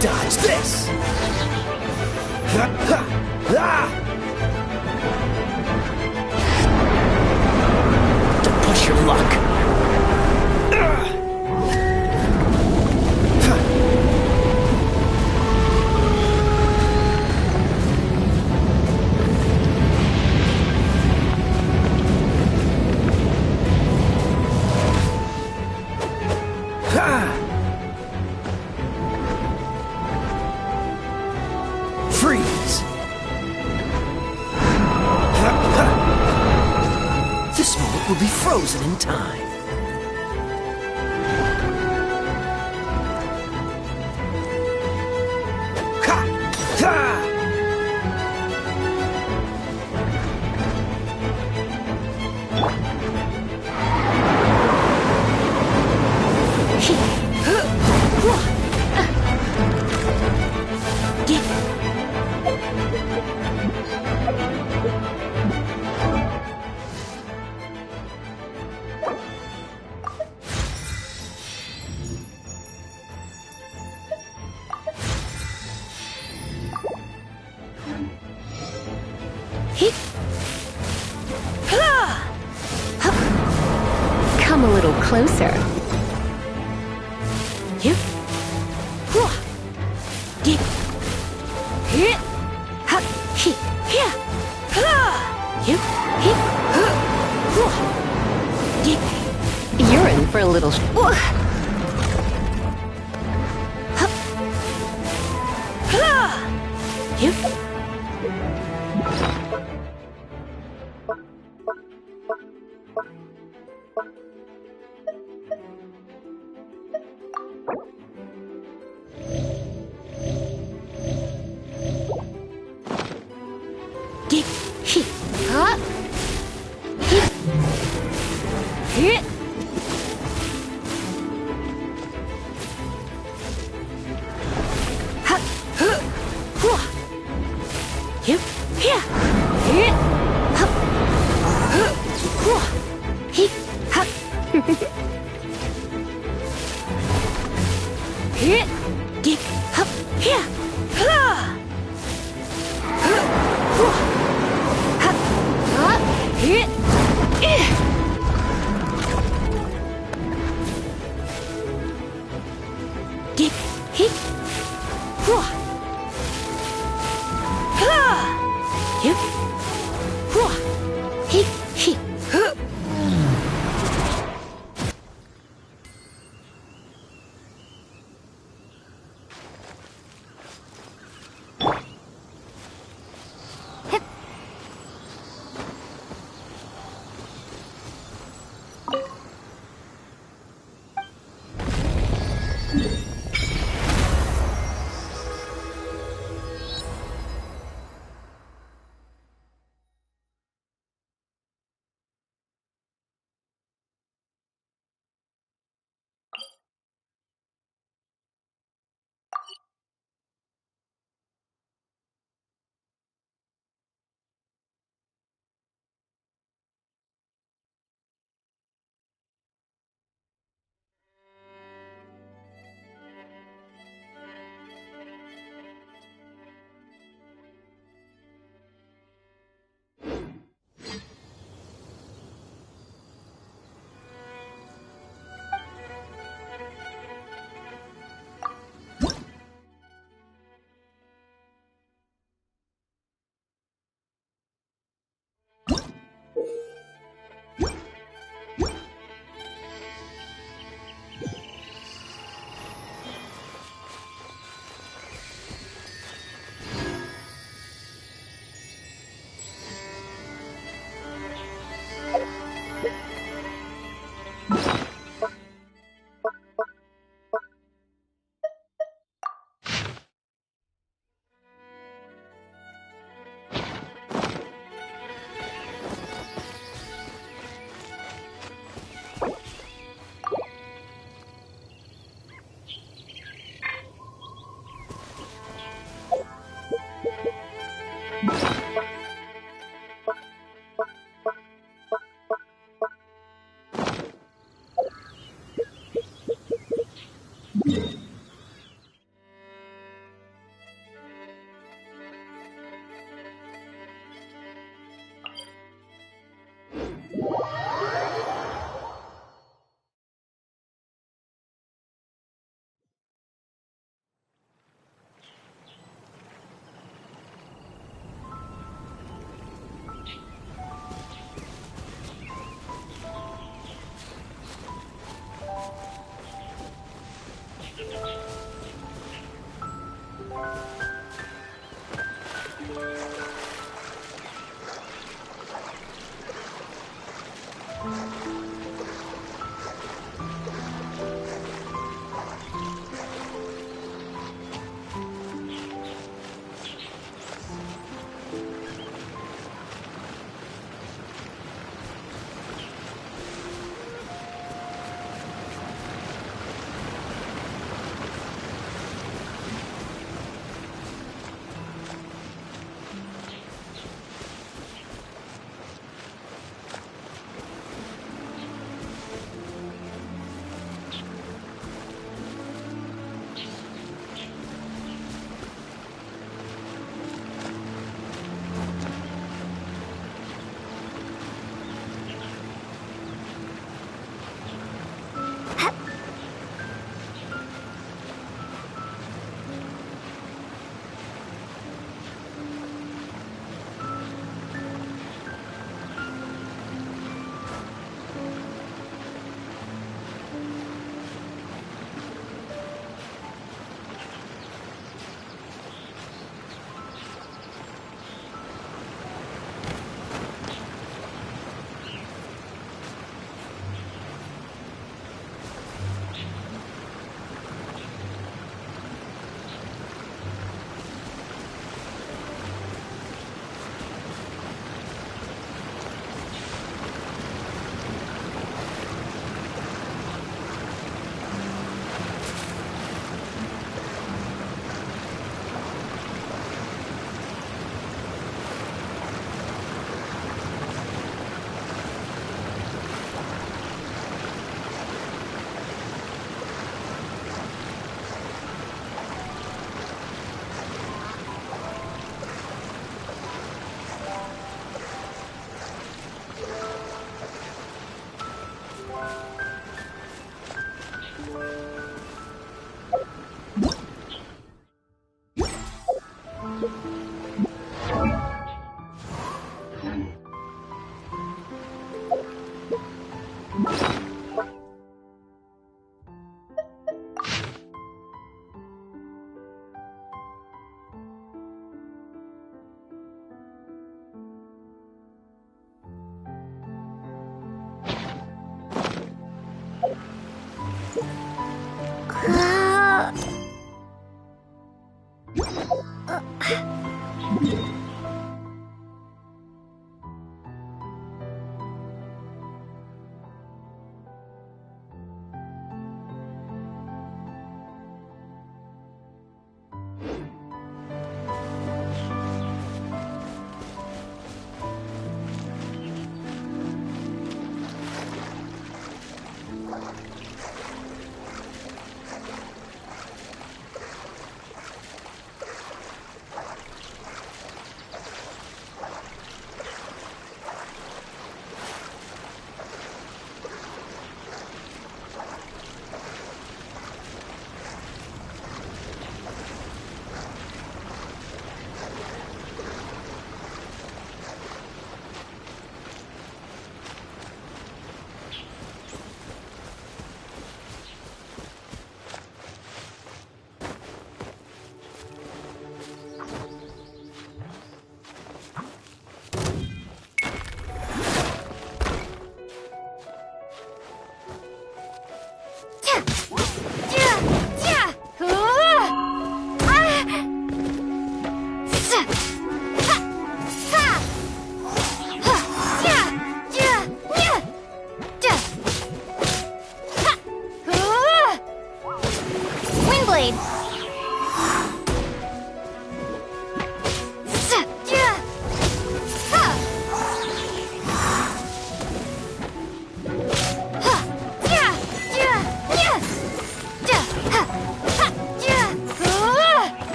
Dodge this! Don't push your luck. Freeze! This moment will be frozen in time. Ha! Ha! Come a little closer. You're in for a little.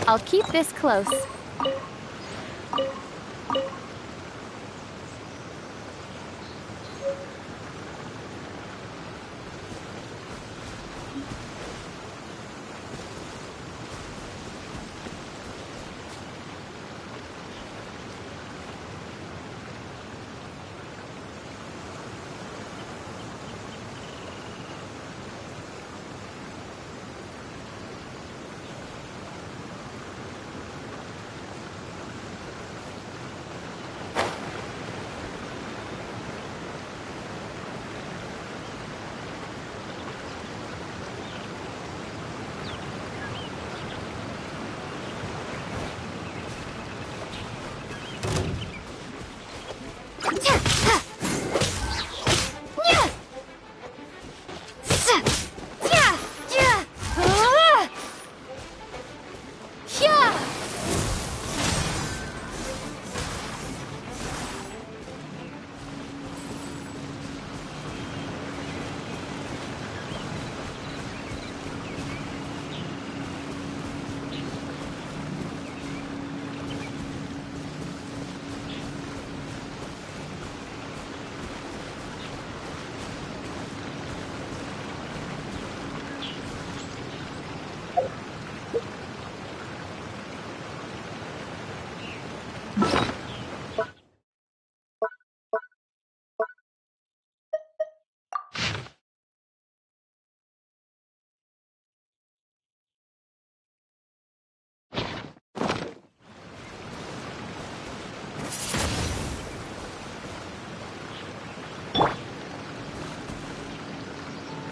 I'll keep this close.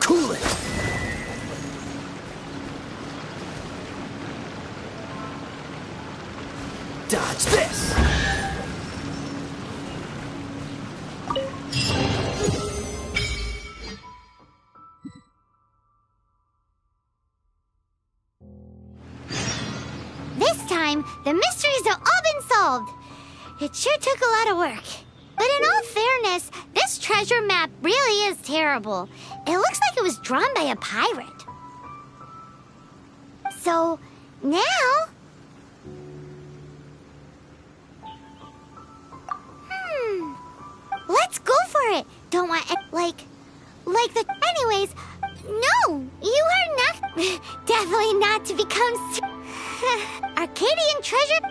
Cool it! Dodge this! This time, the mysteries have all been solved. It sure took a lot of work. But in all fairness, this treasure map really is terrible. It looks like it was drawn by a pirate. So, now... Let's go for it. Don't want like the. Anyways, no, you are not. Definitely not to become Arcadian treasure.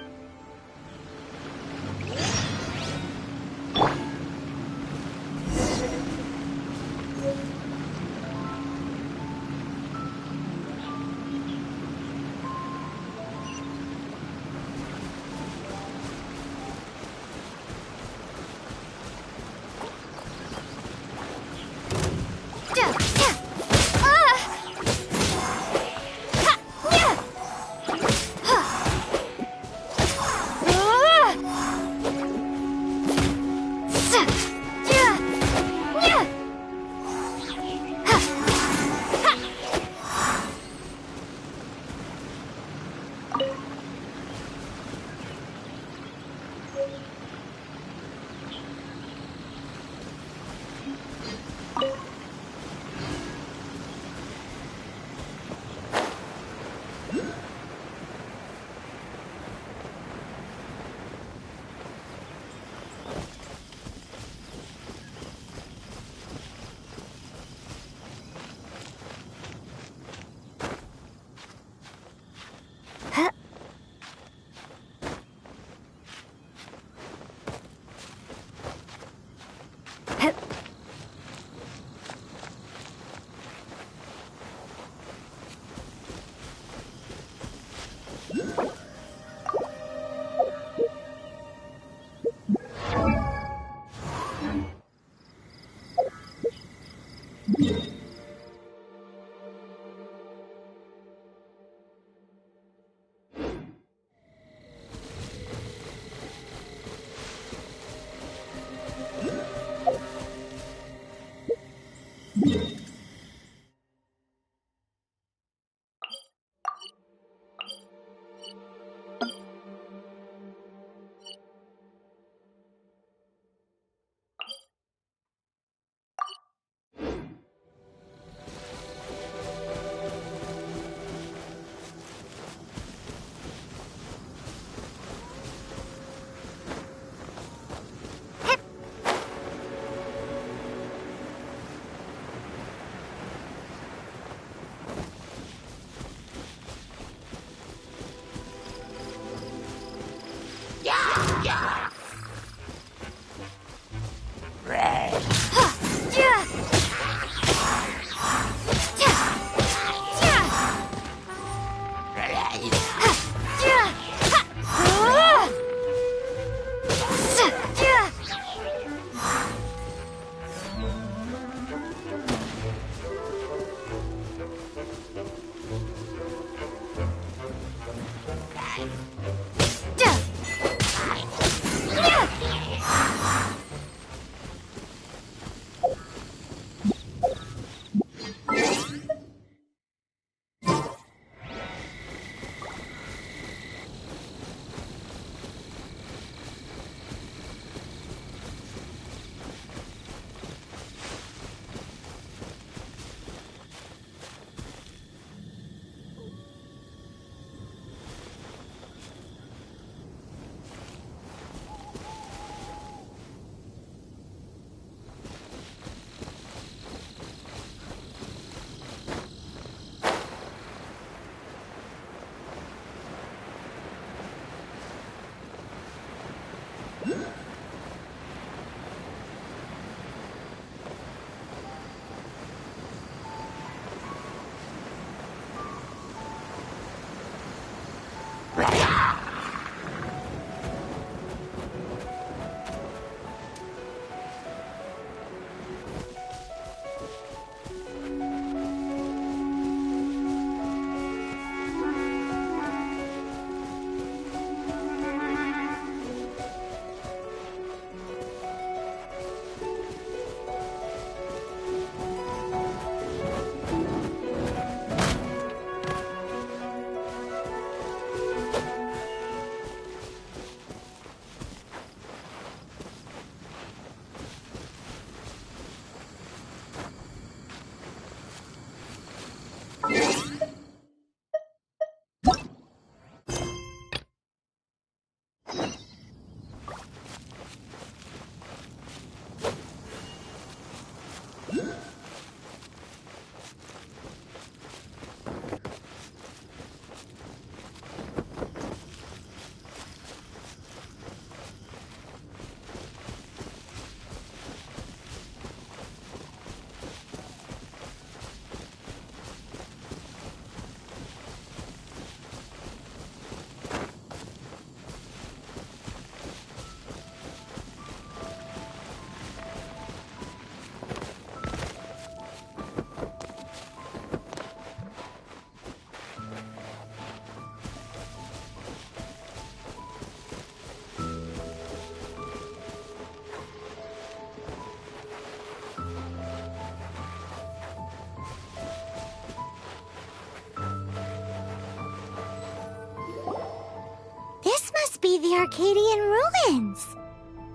Be the Arcadian ruins.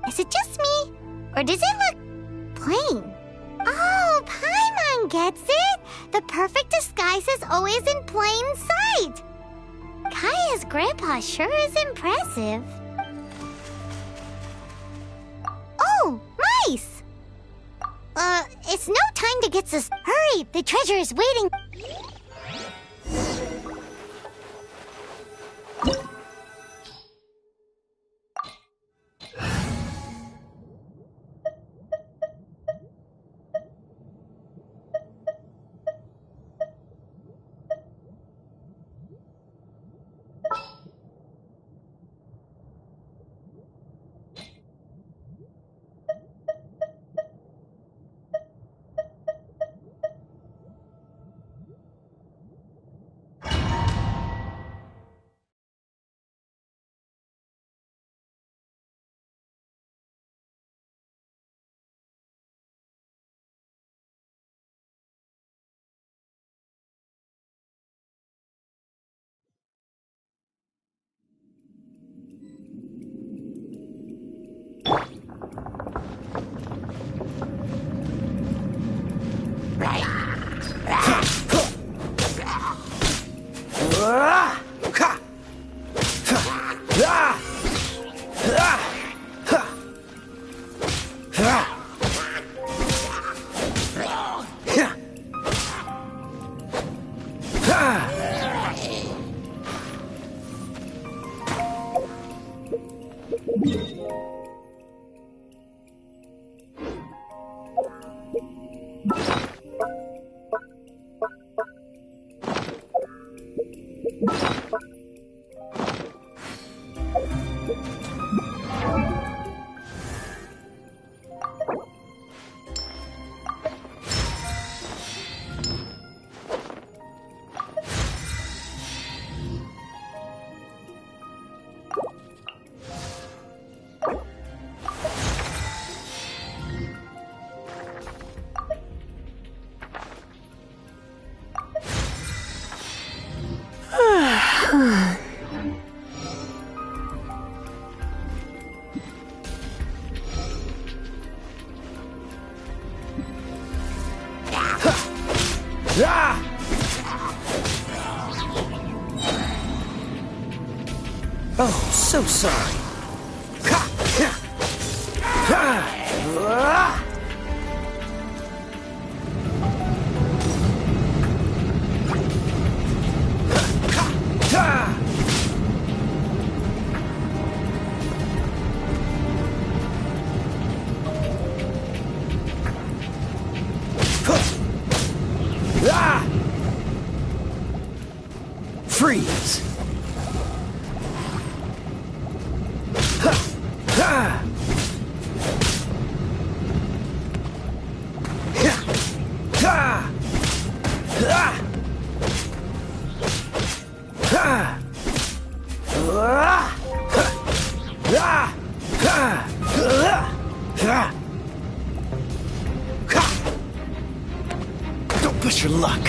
Is it just me? Or does it look plain? Oh, Paimon gets it! The perfect disguise is always in plain sight! Kaya's grandpa sure is impressive. Oh, mice! It's no time to get sus- Hurry! The treasure is waiting! Oh, so sorry. Freeze! Don't push your luck.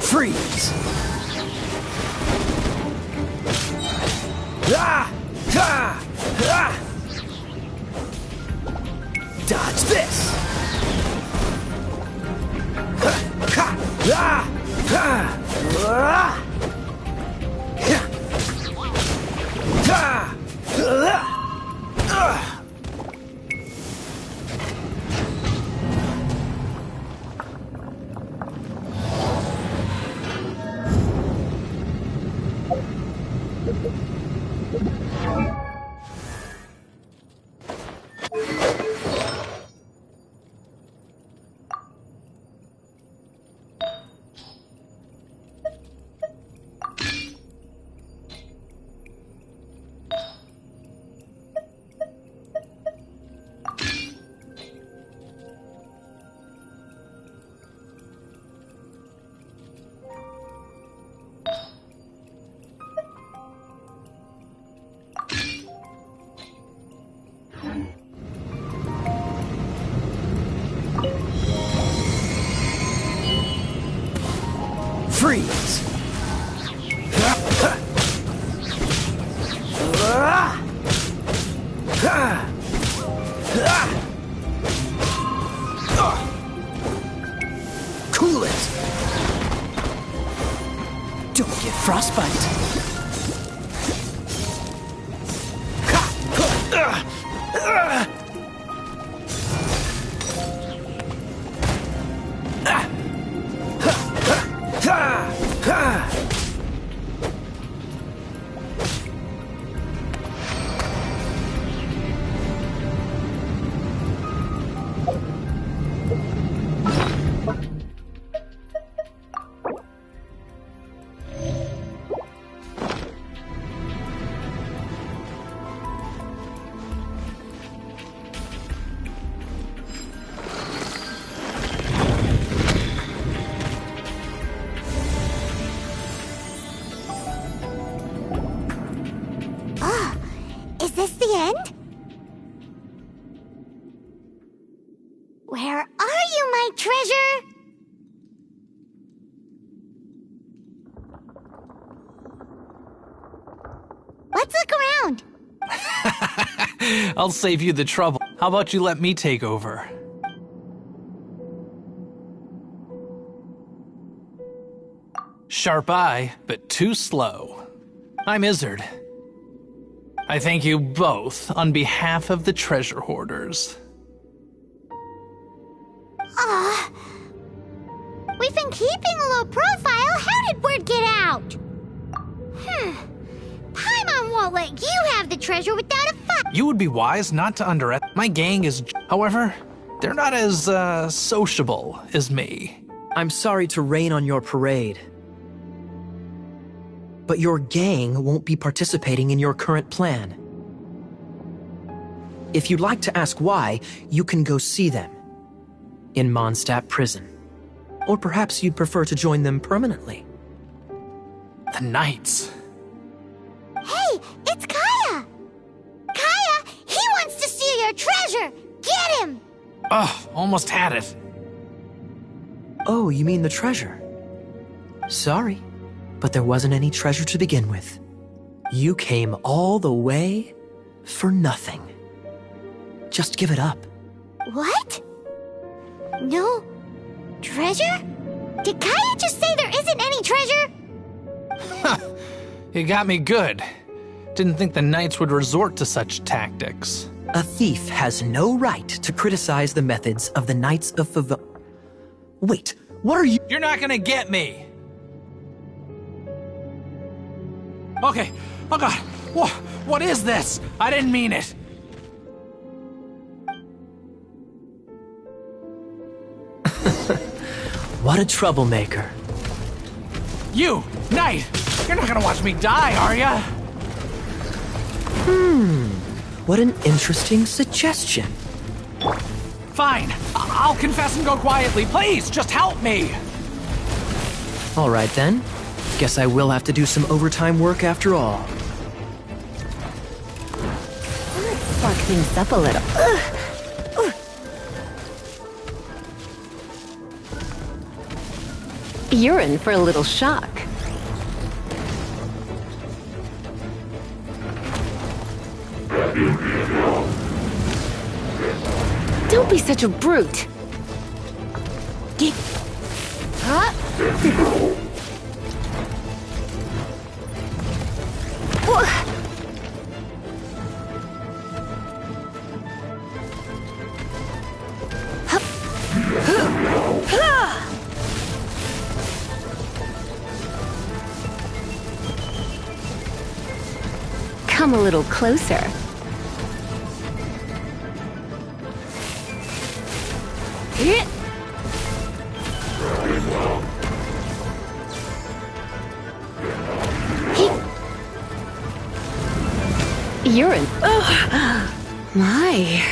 Freeze! Dodge this! Freeze! Cool it! Don't get frostbite! Is this the end? Where are you, my treasure? Let's look around. I'll save you the trouble. How about you let me take over? Sharp eye, but too slow. I'm Izzard. I thank you both on behalf of the treasure hoarders. We've been keeping a low profile. How did word get out? Paimon won't let you have the treasure without a fight. You would be wise not to underestimate. My gang is. However, they're not as, sociable as me. I'm sorry to rain on your parade, but your gang won't be participating in your current plan. If you'd like to ask why, you can go see them in Mondstadt prison. Or perhaps you'd prefer to join them permanently. The Knights. Hey, it's Kaya! Kaya, he wants to steal your treasure! Get him! Ugh, almost had it. Oh, you mean the treasure? Sorry, but there wasn't any treasure to begin with. You came all the way for nothing. Just give it up. What? No treasure? Did Kaya just say there isn't any treasure? You got me good. Didn't think the Knights would resort to such tactics. A thief has no right to criticize the methods of the Knights of Favonius. Wait, what are you— You're not gonna get me! Okay, oh god, what is this? I didn't mean it. What a troublemaker. You, Knight! You're not gonna watch me die, are ya? What an interesting suggestion. Fine, I'll confess and go quietly. Please, just help me! All right then. Guess I will have to do some overtime work after all. Let's spark things up a little. You're in for a little shock. Don't be such a brute. Come a little closer. You're in. Oh, my.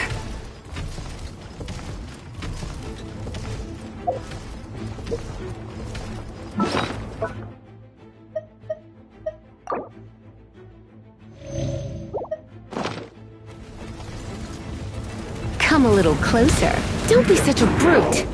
Come a little closer. Don't be such a brute.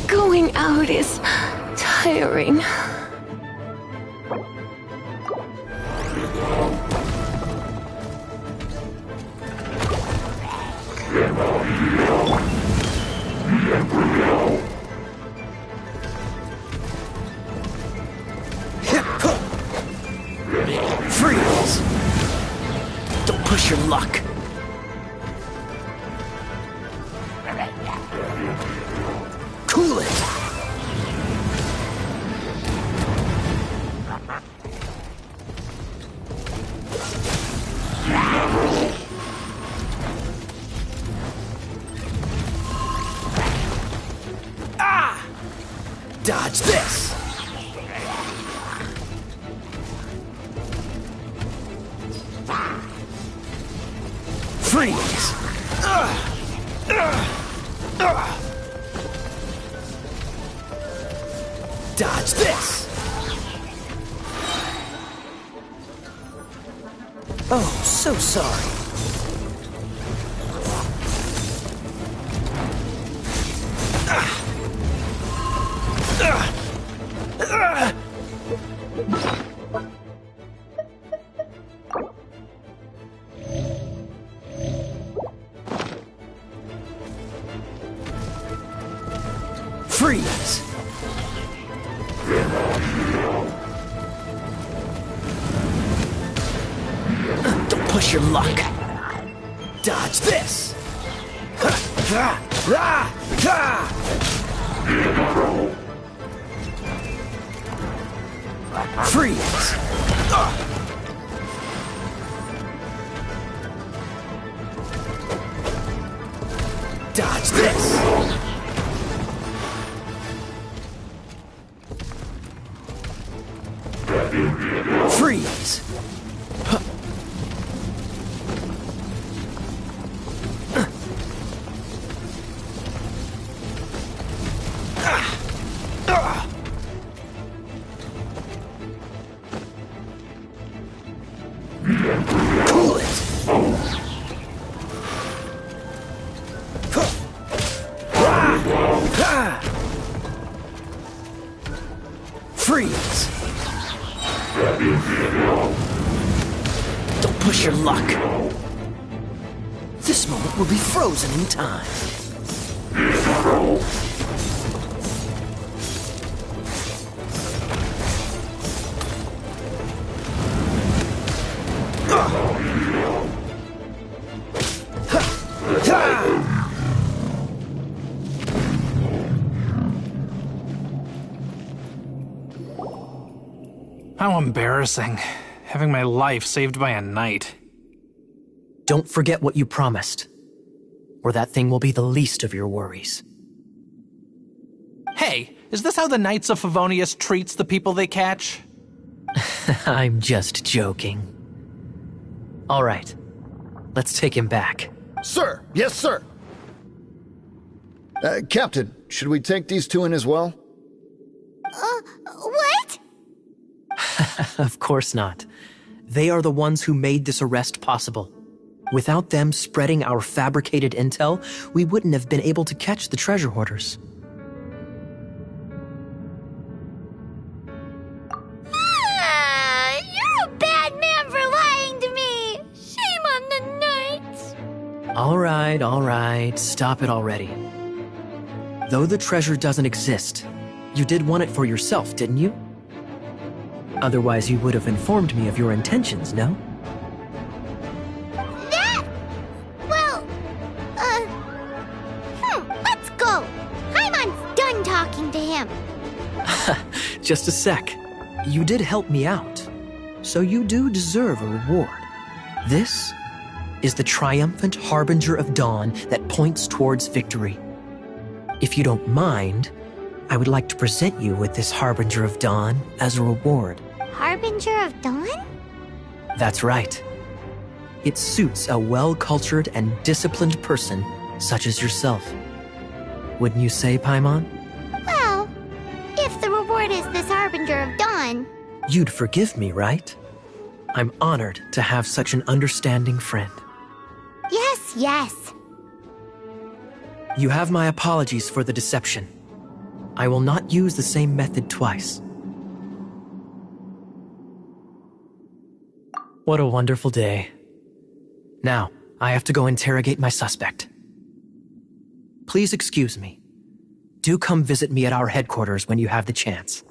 Going out is tiring. Freeze! Don't push your luck. Cool it! Ah! Dodge this! Freeze! Dodge this! Oh, so sorry. Freeze! Don't push your luck. Dodge this! Freeze! Dodge this! Freeze! Cool it! Freeze! Don't push your luck. This moment will be frozen in time. How embarrassing. Having my life saved by a knight. Don't forget what you promised, or that thing will be the least of your worries. Hey, is this how the Knights of Favonius treats the people they catch? I'm just joking. All right, let's take him back. Sir! Yes, sir! Captain, should we take these two in as well? What? Of course not. They are the ones who made this arrest possible. Without them spreading our fabricated intel, we wouldn't have been able to catch the treasure hoarders. You're a bad man for lying to me! Shame on the knights! All right, stop it already. Though the treasure doesn't exist, you did want it for yourself, didn't you? Otherwise, you would have informed me of your intentions, no? Let's go! Paimon's done talking to him. Just a sec. You did help me out, so you do deserve a reward. This is the triumphant harbinger of dawn that points towards victory. If you don't mind, I would like to present you with this harbinger of dawn as a reward. Harbinger of dawn? That's right. It suits a well-cultured and disciplined person such as yourself. Wouldn't you say, Paimon? Well, if the reward is this harbinger of dawn... You'd forgive me, right? I'm honored to have such an understanding friend. Yes. You have my apologies for the deception. I will not use the same method twice. What a wonderful day. Now, I have to go interrogate my suspect. Please excuse me. Do come visit me at our headquarters when you have the chance.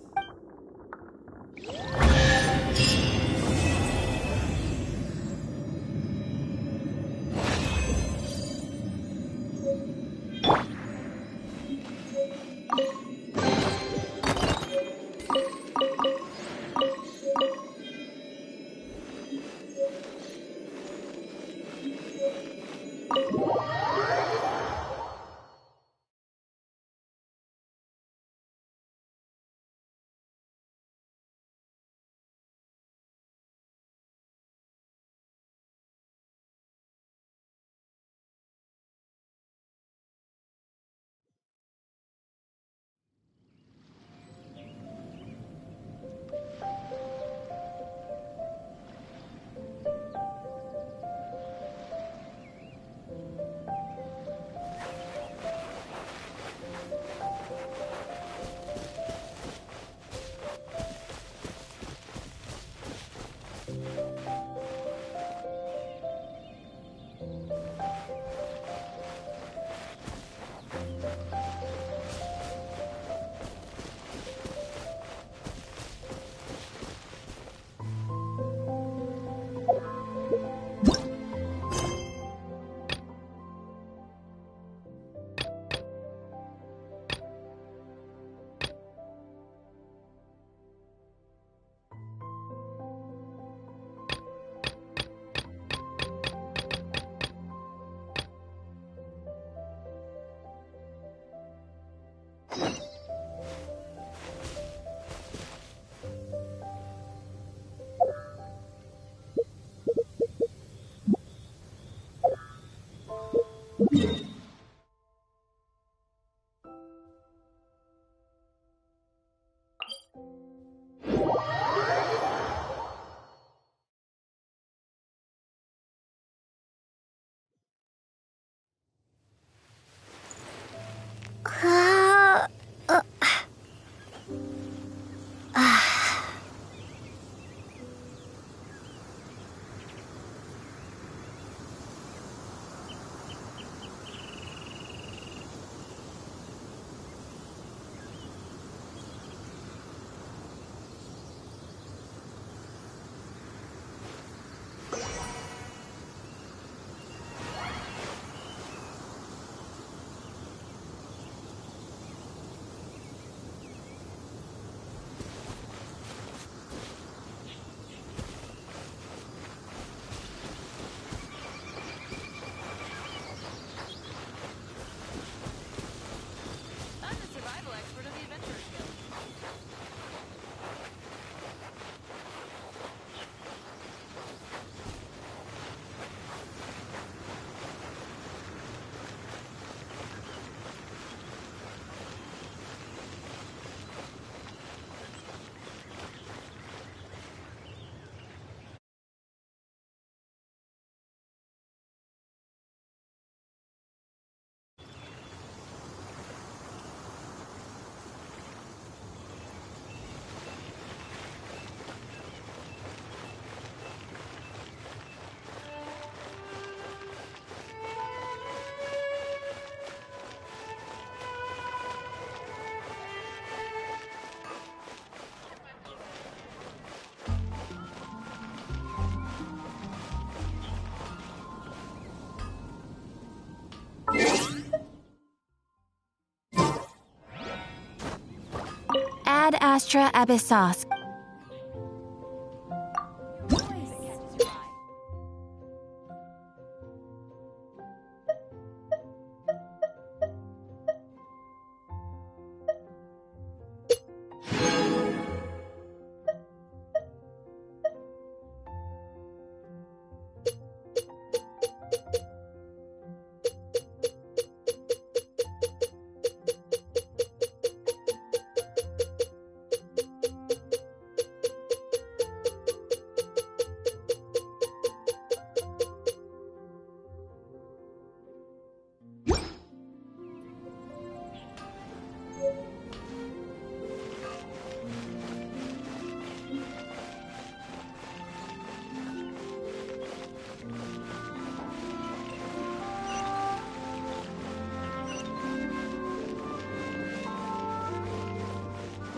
Ad Astra Abyssos.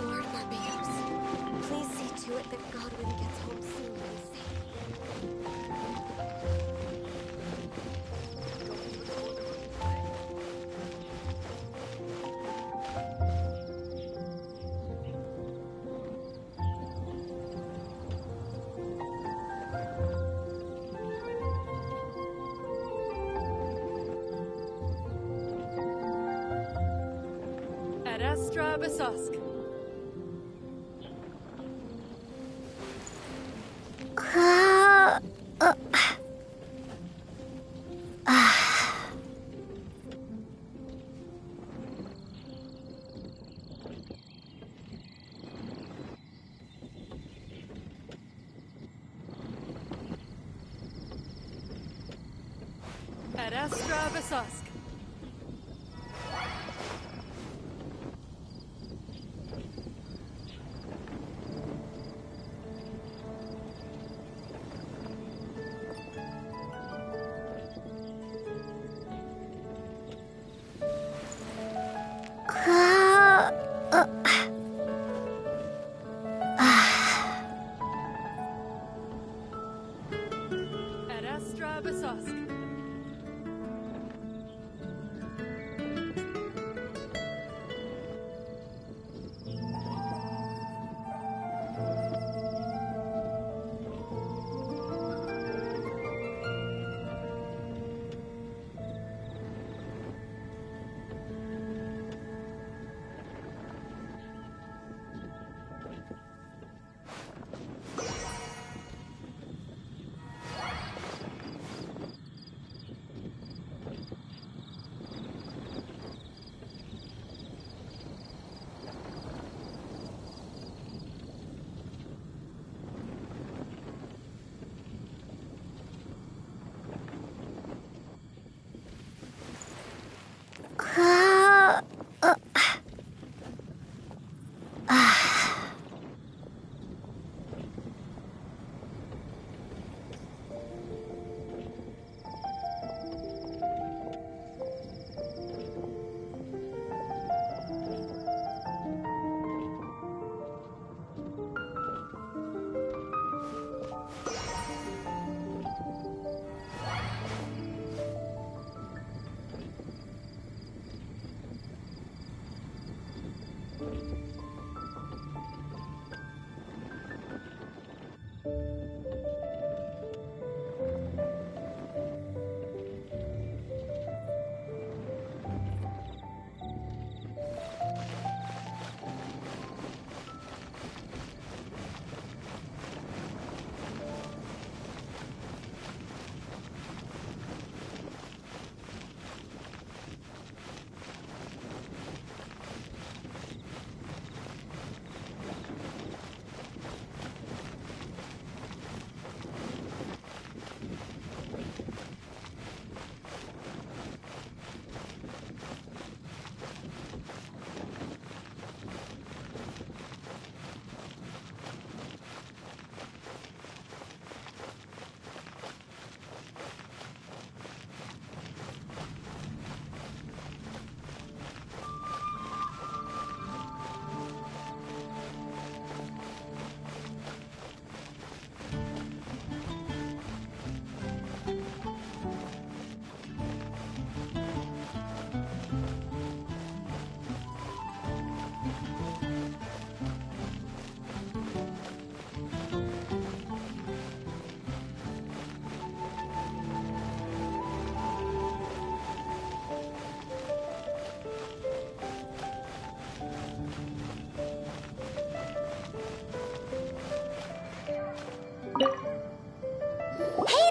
Lord Barbados, please see to it that Godwin gets home soon and safe. Ad Astra Abyssos. Ad Astra Abyssos. Ad Astra Abyssos.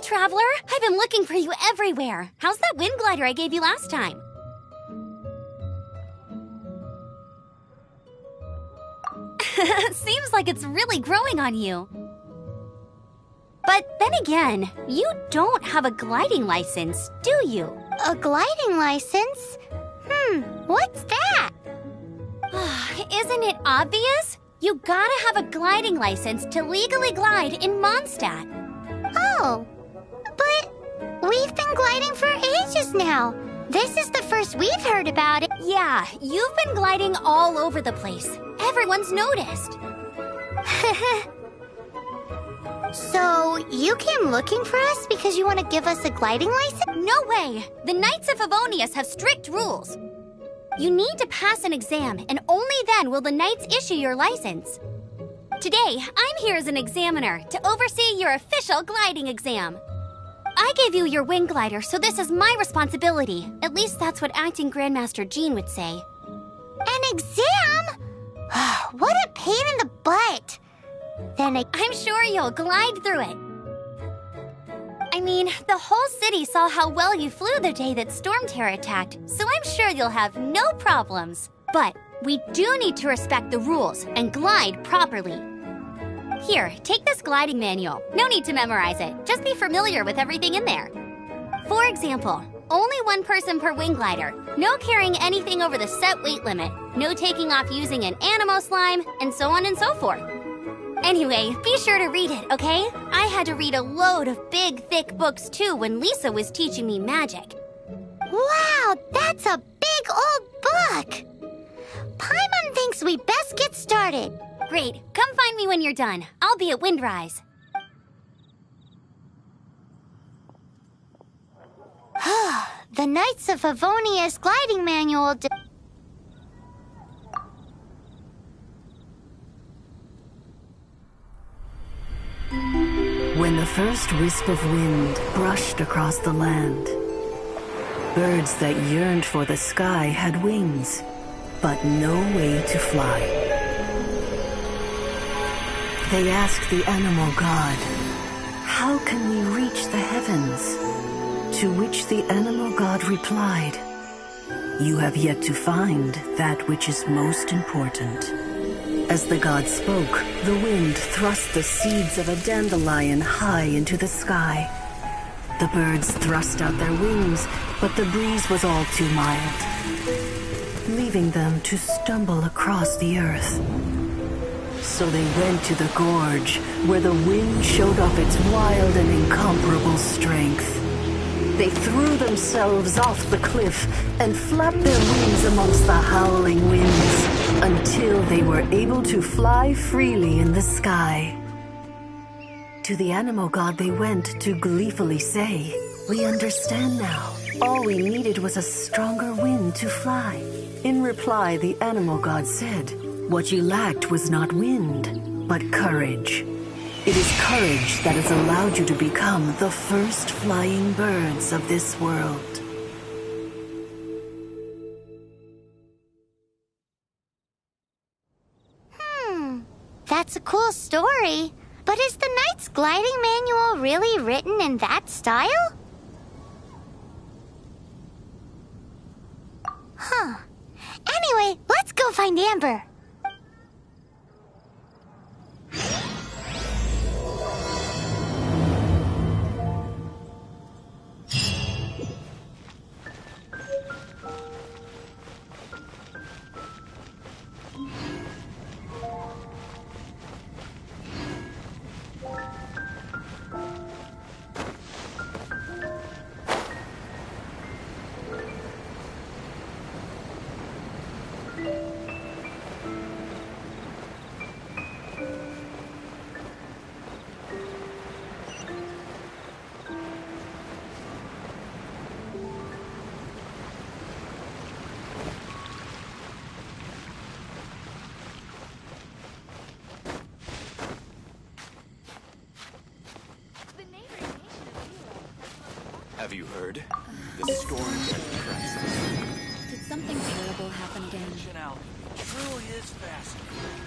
Traveler! I've been looking for you everywhere. How's that wind glider I gave you last time? Seems like it's really growing on you. But then again, you don't have a gliding license, do you? A gliding license? What's that? Isn't it obvious? You gotta have a gliding license to legally glide in Mondstadt. Oh, but we've been gliding for ages now. This is the first we've heard about it. Yeah, you've been gliding all over the place. Everyone's noticed. So, you came looking for us because you want to give us a gliding license? No way! The Knights of Favonius have strict rules. You need to pass an exam, and only then will the Knights issue your license. Today, I'm here as an examiner to oversee your official gliding exam. I gave you your wing glider, so this is my responsibility. At least that's what Acting Grandmaster Jean would say. An exam? What a pain in the butt. I'm sure you'll glide through it. I mean, the whole city saw how well you flew the day that Storm Terror attacked, so I'm sure you'll have no problems. But we do need to respect the rules and glide properly. Here, take this gliding manual. No need to memorize it. Just be familiar with everything in there. For example, only one person per wing glider, no carrying anything over the set weight limit, no taking off using an animo slime, and so on and so forth. Anyway, be sure to read it, okay? I had to read a load of big, thick books too when Lisa was teaching me magic. Wow, that's a big old book! Paimon thinks we best get started. Great, come find me when you're done. I'll be at Windrise. The Knights of Favonius gliding manual. When the first wisp of wind brushed across the land, birds that yearned for the sky had wings, but no way to fly. They asked the animal god, "How can we reach the heavens?" To which the animal god replied, "You have yet to find that which is most important." As the god spoke, the wind thrust the seeds of a dandelion high into the sky. The birds thrust out their wings, but the breeze was all too mild, leaving them to stumble across the earth. So they went to the gorge, where the wind showed off its wild and incomparable strength. They threw themselves off the cliff and flapped their wings amongst the howling winds until they were able to fly freely in the sky. To the animal god they went to gleefully say, "We understand now. All we needed was a stronger wind to fly." In reply, the animal god said, "What you lacked was not wind, but courage. It is courage that has allowed you to become the first flying birds of this world." That's a cool story. But is the Knight's gliding manual really written in that style? Anyway, let's go find Amber. Have you heard? The storm crisis. Did something terrible happen again? It truly is fascinating.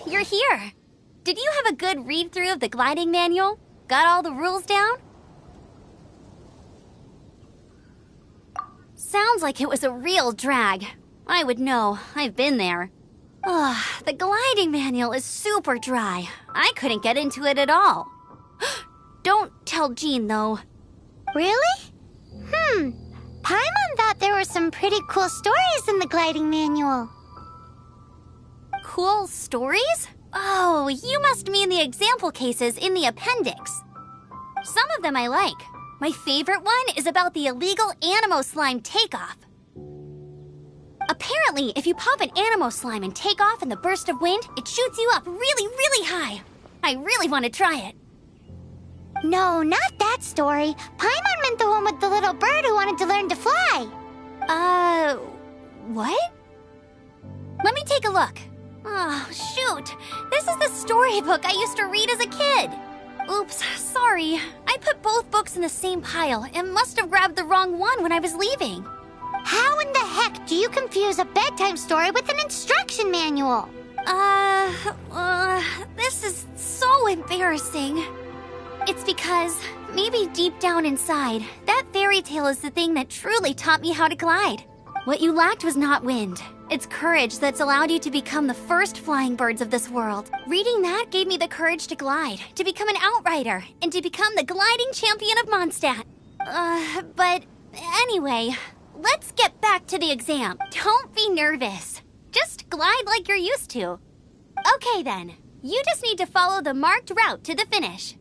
You're here. Did you have a good read-through of the gliding manual? Got all the rules down? Sounds like it was a real drag. I would know. I've been there. Ugh, the gliding manual is super dry. I couldn't get into it at all. Don't tell Jean, though. Really? Paimon thought there were some pretty cool stories in the gliding manual. Cool stories? Oh, you must mean the example cases in the appendix. Some of them I like. My favorite one is about the illegal Animo Slime takeoff. Apparently, if you pop an Animo Slime and take off in the burst of wind, it shoots you up really, really high. I really want to try it. No, not that story. Paimon meant the one with the little bird who wanted to learn to fly. What? Let me take a look. Oh, shoot. This is the storybook I used to read as a kid. Oops, sorry. I put both books in the same pile and must have grabbed the wrong one when I was leaving. How in the heck do you confuse a bedtime story with an instruction manual? This is so embarrassing. It's because, maybe deep down inside, that fairy tale is the thing that truly taught me how to glide. What you lacked was not wind. It's courage that's allowed you to become the first flying birds of this world. Reading that gave me the courage to glide, to become an outrider, and to become the gliding champion of Mondstadt. But anyway, let's get back to the exam. Don't be nervous. Just glide like you're used to. Okay then, you just need to follow the marked route to the finish.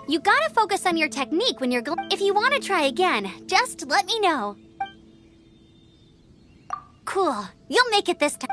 You gotta focus on your technique when you're if you want to try again, just let me know. Cool. You'll make it this time.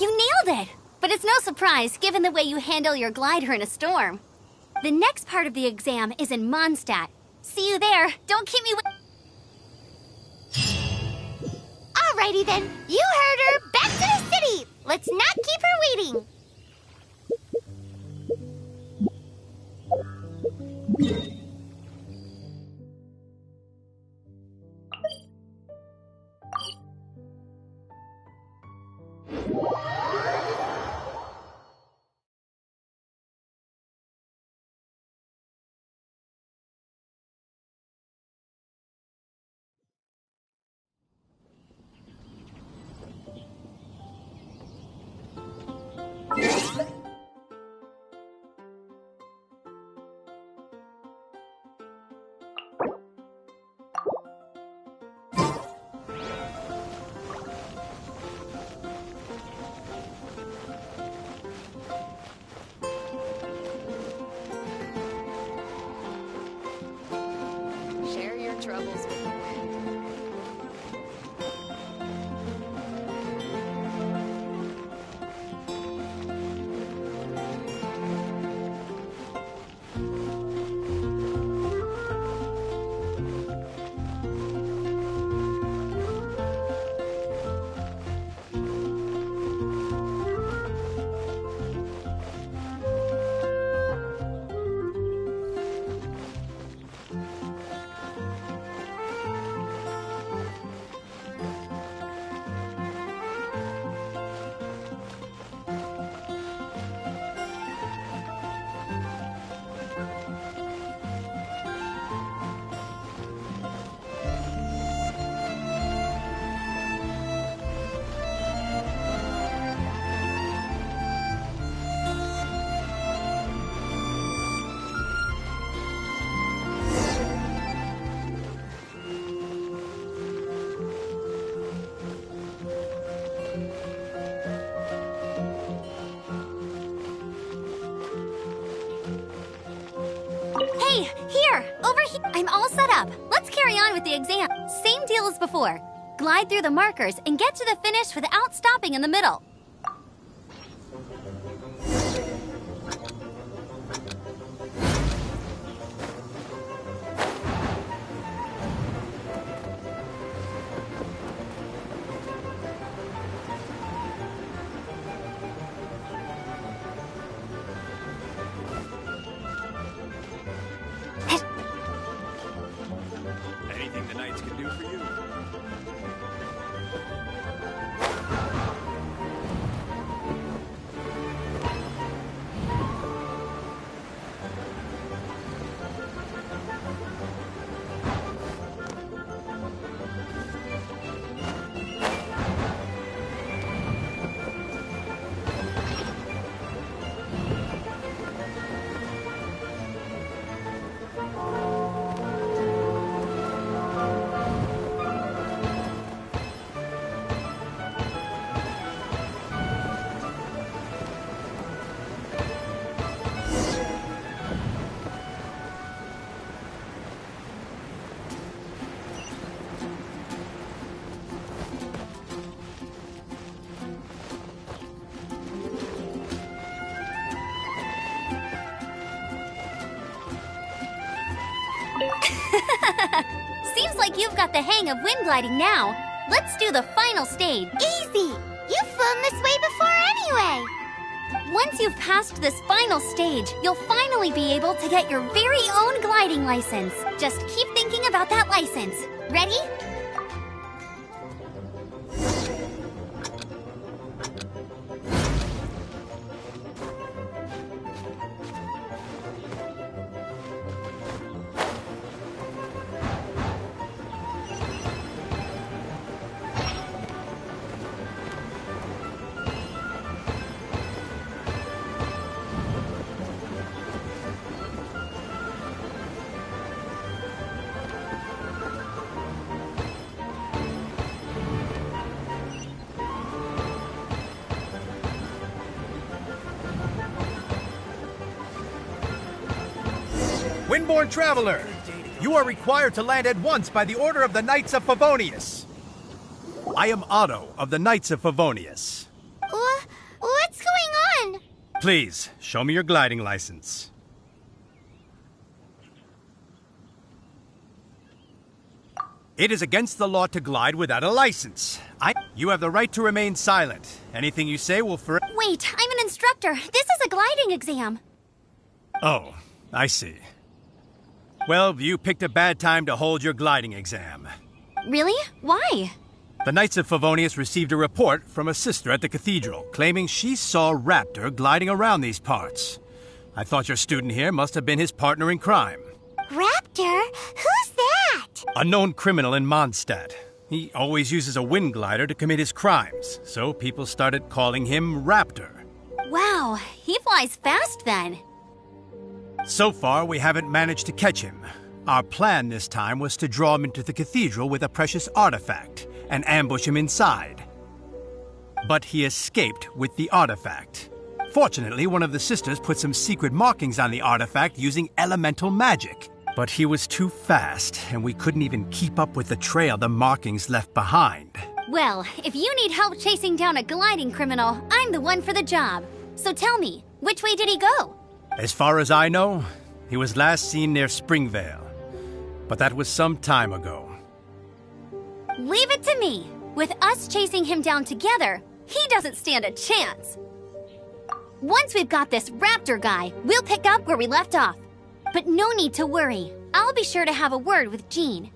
You nailed it! But it's no surprise, given the way you handle your glider in a storm. The next part of the exam is in Mondstadt. See you there. Don't keep me Alrighty then. You heard her. Back to the city. Let's not keep her waiting. over here. I'm all set up. Let's carry on with the exam. Same deal as before. Glide through the markers and get to the finish without stopping in the middle. Anything the knights can do for you? Seems like you've got the hang of wind gliding now. Let's do the final stage. Easy! You've flown this way before anyway! Once you've passed this final stage, you'll finally be able to get your very own gliding license. Just keep thinking about that license. Ready? Windborne Traveler, you are required to land at once by the order of the Knights of Favonius. I am Otto of the Knights of Favonius. What's going on? Please, show me your gliding license. It is against the law to glide without a license. You have the right to remain silent. Anything you say will Wait, I'm an instructor. This is a gliding exam. Oh, I see. Well, you picked a bad time to hold your gliding exam. Really? Why? The Knights of Favonius received a report from a sister at the cathedral claiming she saw Raptor gliding around these parts. I thought your student here must have been his partner in crime. Raptor? Who's that? A known criminal in Mondstadt. He always uses a wind glider to commit his crimes, so people started calling him Raptor. Wow, he flies fast then. So far, we haven't managed to catch him. Our plan this time was to draw him into the cathedral with a precious artifact and ambush him inside. But he escaped with the artifact. Fortunately, one of the sisters put some secret markings on the artifact using elemental magic. But he was too fast, and we couldn't even keep up with the trail the markings left behind. Well, if you need help chasing down a gliding criminal, I'm the one for the job. So tell me, which way did he go? As far as I know, he was last seen near Springvale. But that was some time ago. Leave it to me. With us chasing him down together, he doesn't stand a chance. Once we've got this Raptor guy, we'll pick up where we left off. But no need to worry. I'll be sure to have a word with Jean.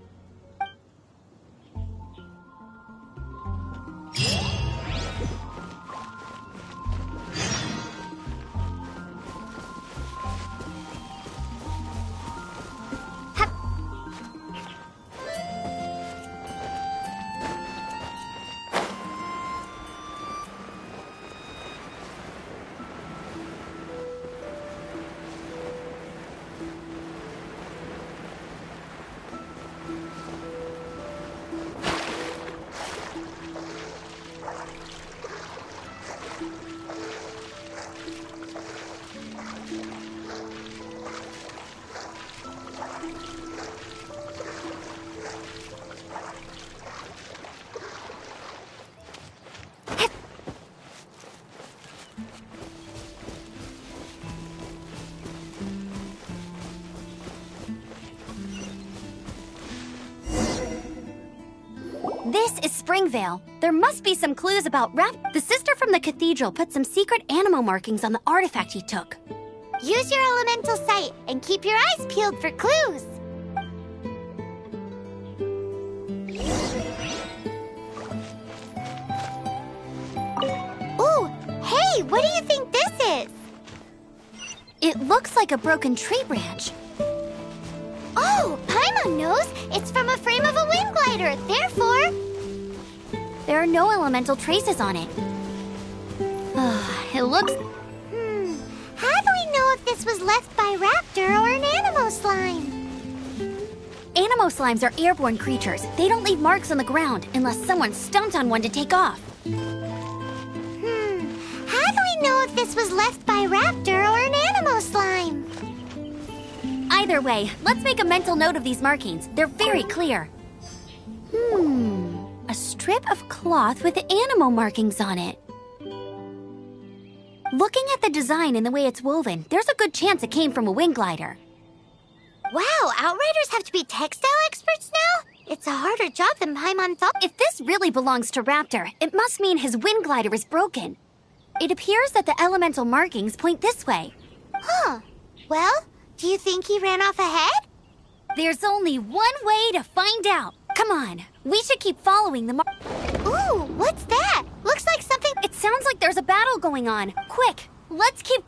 This is Springvale. There must be some clues about The sister from the cathedral put some secret animal markings on the artifact he took. Use your elemental sight and keep your eyes peeled for clues. Ooh, hey, what do you think this is? It looks like a broken tree branch. Oh, Paimon knows. It's from a frame of a wind glider. Therefore, there are no elemental traces on it. It looks... How do we know if this was left by raptor or an animo slime? Animo slimes are airborne creatures. They don't leave marks on the ground unless someone stomped on one to take off. How do we know if this was left by raptor or an animo slime? Either way, let's make a mental note of these markings. They're very clear. A strip of cloth with animo markings on it. Looking at the design and the way it's woven, there's a good chance it came from a wind glider. Wow, Outriders have to be textile experts now? It's a harder job than Paimon thought. If this really belongs to Raptor, it must mean his wind glider is broken. It appears that the elemental markings point this way. Huh. Well, do you think he ran off ahead? There's only one way to find out. Come on, we should keep following the Ooh, what's that? Looks like something... It sounds like there's a battle going on. Quick, let's keep...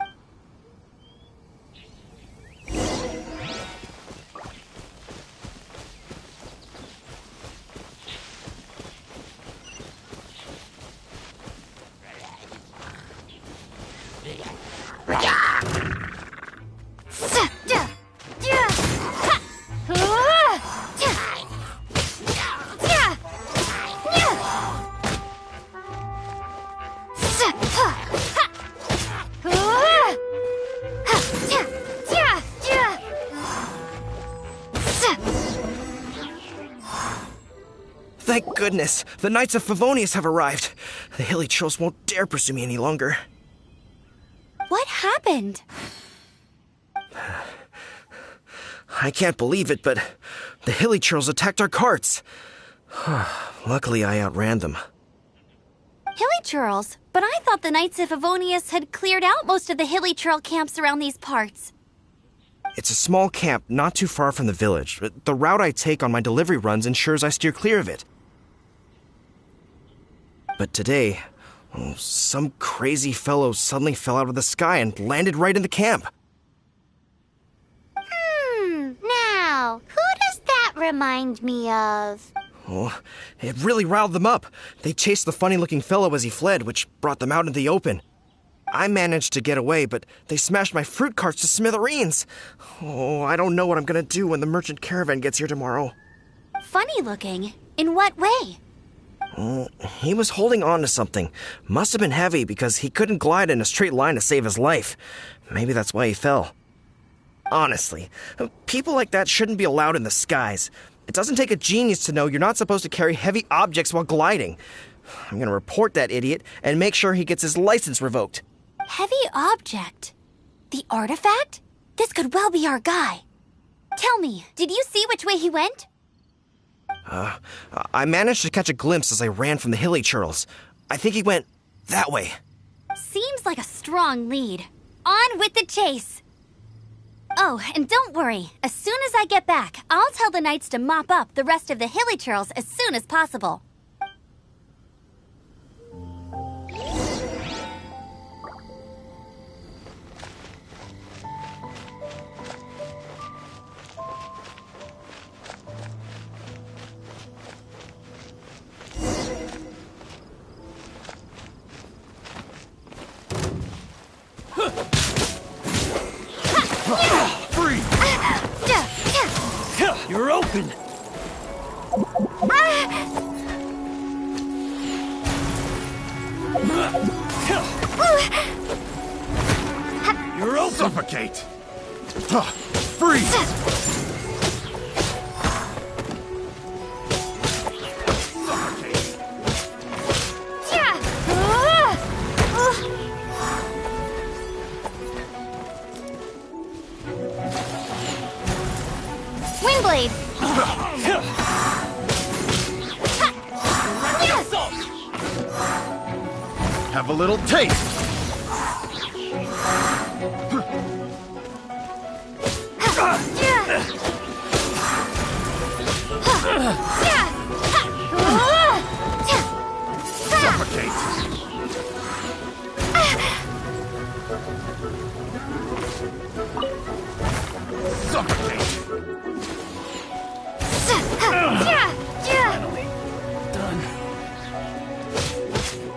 Thank goodness, the Knights of Favonius have arrived. The hilly trolls won't dare pursue me any longer. What happened? I can't believe it, but the hilly trolls attacked our carts. Luckily, I outran them. Hilly churls? But I thought the Knights of Favonius had cleared out most of the hilly churl camps around these parts. It's a small camp not too far from the village. The route I take on my delivery runs ensures I steer clear of it. But today, some crazy fellow suddenly fell out of the sky and landed right in the camp. Now, who does that remind me of? Oh, it really riled them up. They chased the funny-looking fellow as he fled, which brought them out into the open. I managed to get away, but they smashed my fruit carts to smithereens. Oh, I don't know what I'm gonna do when the merchant caravan gets here tomorrow. Funny looking? In what way? He was holding on to something. Must have been heavy because he couldn't glide in a straight line to save his life. Maybe that's why he fell. Honestly, people like that shouldn't be allowed in the skies. It doesn't take a genius to know you're not supposed to carry heavy objects while gliding. I'm gonna report that idiot and make sure he gets his license revoked. Heavy object? The artifact? This could well be our guy. Tell me, did you see which way he went? I managed to catch a glimpse as I ran from the hilly churls. I think he went that way. Seems like a strong lead. On with the chase! Oh, and don't worry. As soon as I get back, I'll tell the knights to mop up the rest of the hilly churls as soon as possible. Free! You're open! You're open! Suffocate! Freeze! Windblade! Have a little taste. Suffocate.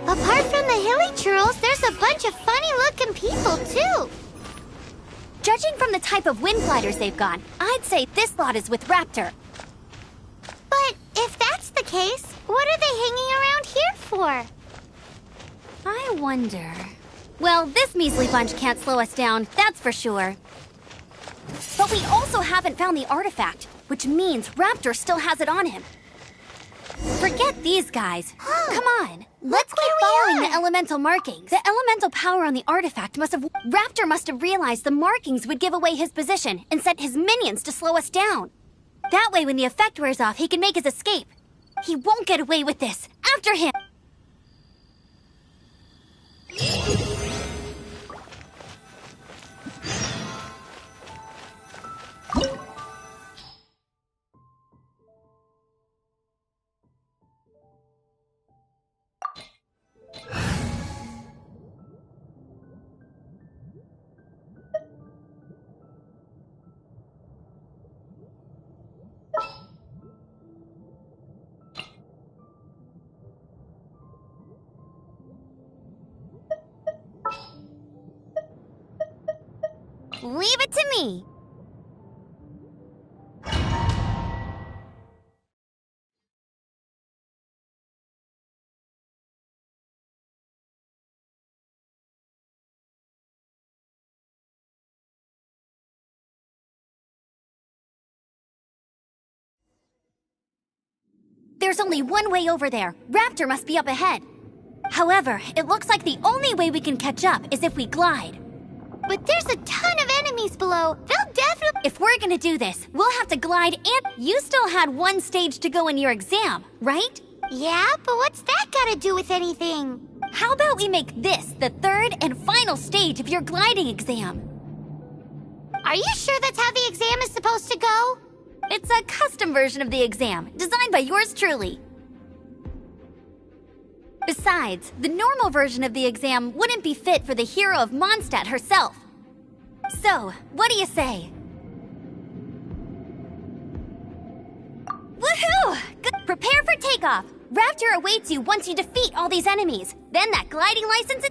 Apart from the hilly churls, there's a bunch of funny-looking people, too. Judging from the type of wind gliders they've got, I'd say this lot is with Raptor. But if that's the case, what are they hanging around here for? I wonder... Well, this measly bunch can't slow us down, that's for sure. But we also haven't found the artifact, which means Raptor still has it on him. Forget these guys. Come on, let's keep following the elemental markings. The elemental power on the artifact Raptor must have realized the markings would give away his position and sent his minions to slow us down. That way, when the effect wears off, he can make his escape. He won't get away with this. After him! Leave it to me! There's only one way over there. Raptor must be up ahead. However, it looks like the only way we can catch up is if we glide. But there's a ton of enemies below. They'll definitely... If we're gonna do this, we'll have to glide and... You still had one stage to go in your exam, right? Yeah, but what's that gotta do with anything? How about we make this the third and final stage of your gliding exam? Are you sure that's how the exam is supposed to go? It's a custom version of the exam, designed by yours truly. Besides, the normal version of the exam wouldn't be fit for the hero of Mondstadt herself. So, what do you say? Woohoo! Good. Prepare for takeoff! Raptor awaits you once you defeat all these enemies. Then that gliding license...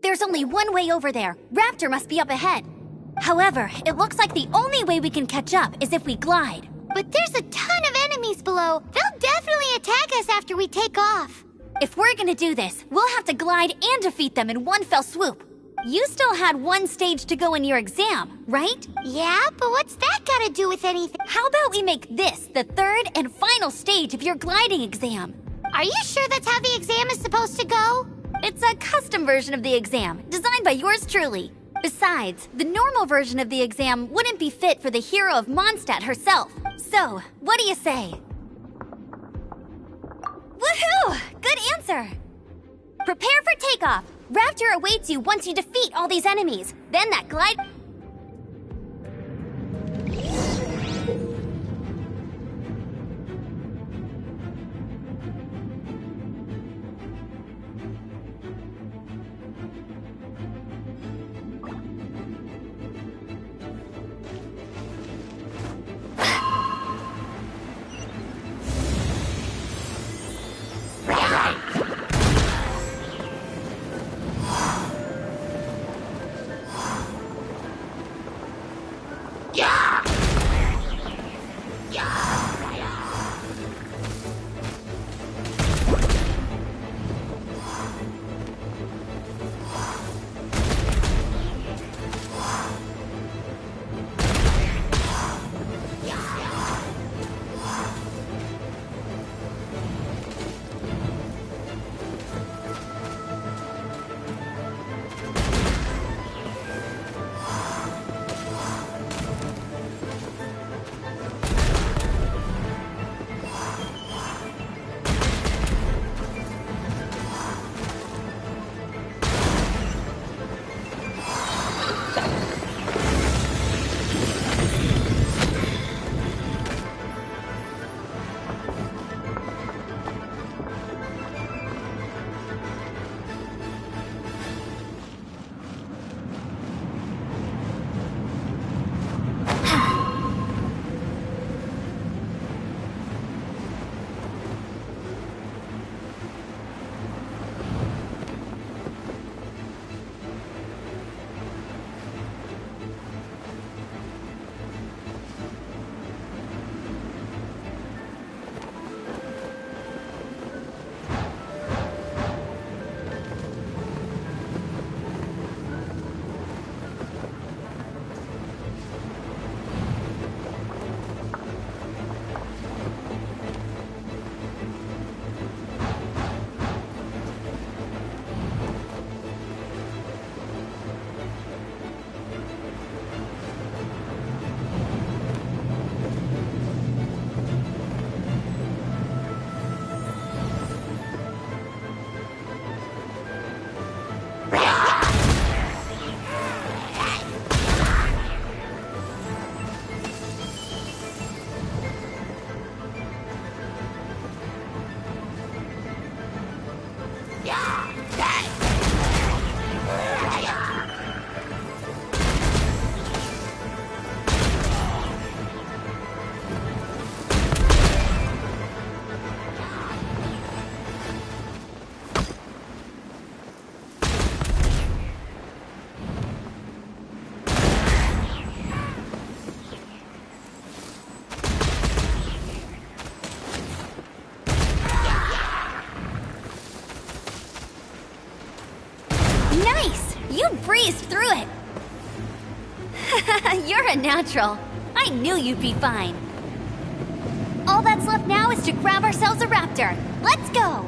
There's only one way over there. Raptor must be up ahead. However, it looks like the only way we can catch up is if we glide. But there's a ton of enemies below. They'll definitely attack us after we take off. If we're gonna do this, we'll have to glide and defeat them in one fell swoop. You still had one stage to go in your exam, right? Yeah, but what's that gotta do with anything? How about we make this the third and final stage of your gliding exam? Are you sure that's how the exam is supposed to go? It's a custom version of the exam, designed by yours truly. Besides, the normal version of the exam wouldn't be fit for the hero of Mondstadt herself. So, what do you say? Woohoo! Good answer! Prepare for takeoff! Raptor awaits you once you defeat all these enemies. Then that glide... You breezed through it! You're a natural. I knew you'd be fine. All that's left now is to grab ourselves a raptor. Let's go!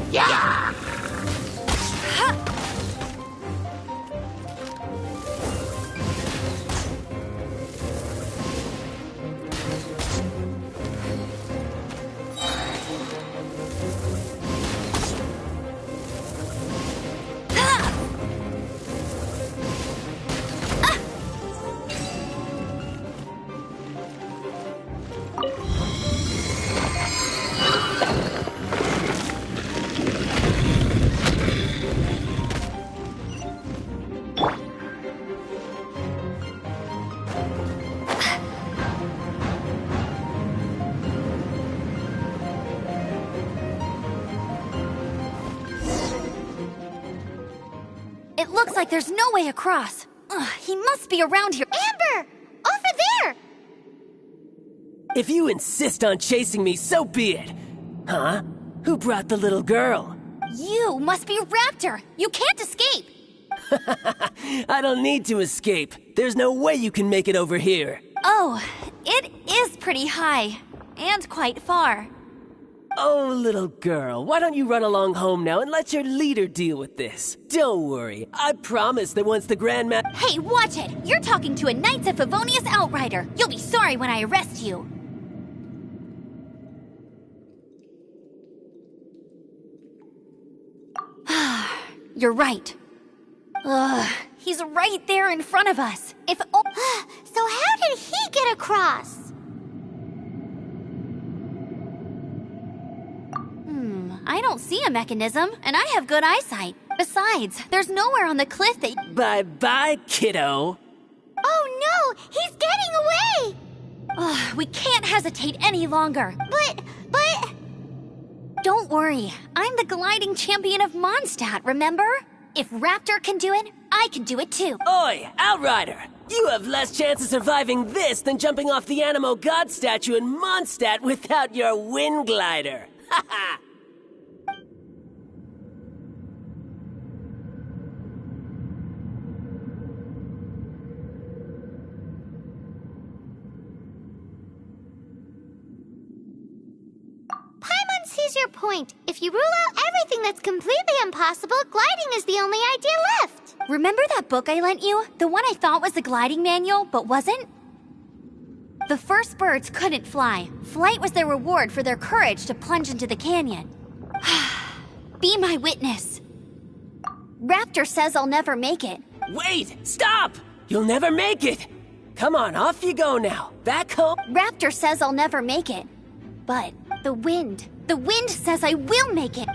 Yeah! It looks like there's no way across. Ugh, he must be around here. Amber! Over there! If you insist on chasing me, so be it. Huh? Who brought the little girl? You must be Raptor. You can't escape. I don't need to escape. There's no way you can make it over here. Oh, it is pretty high. And quite far. Oh, little girl, why don't you run along home now and let your leader deal with this? Don't worry, I promise that once the Grandmaster— Hey, watch it! You're talking to a Knights of Favonius outrider. You'll be sorry when I arrest you. You're right. Ugh, he's right there in front of us. If So how did he get across? I don't see a mechanism, and I have good eyesight. Besides, there's nowhere on the cliff that— Bye-bye, kiddo. Oh no! He's getting away! Ugh, we can't hesitate any longer. But... Don't worry, I'm the gliding champion of Mondstadt, remember? If Raptor can do it, I can do it too. Oi, Outrider! You have less chance of surviving this than jumping off the Animo God statue in Mondstadt without your wind glider. Ha ha! Paimon sees your point. If you rule out everything that's completely impossible, gliding is the only idea left. Remember that book I lent you? The one I thought was the gliding manual, but wasn't? The first birds couldn't fly. Flight was their reward for their courage to plunge into the canyon. Be my witness. Raptor says I'll never make it. Wait! Stop! You'll never make it! Come on, off you go now. Back home. Raptor says I'll never make it. But the wind says I will make it.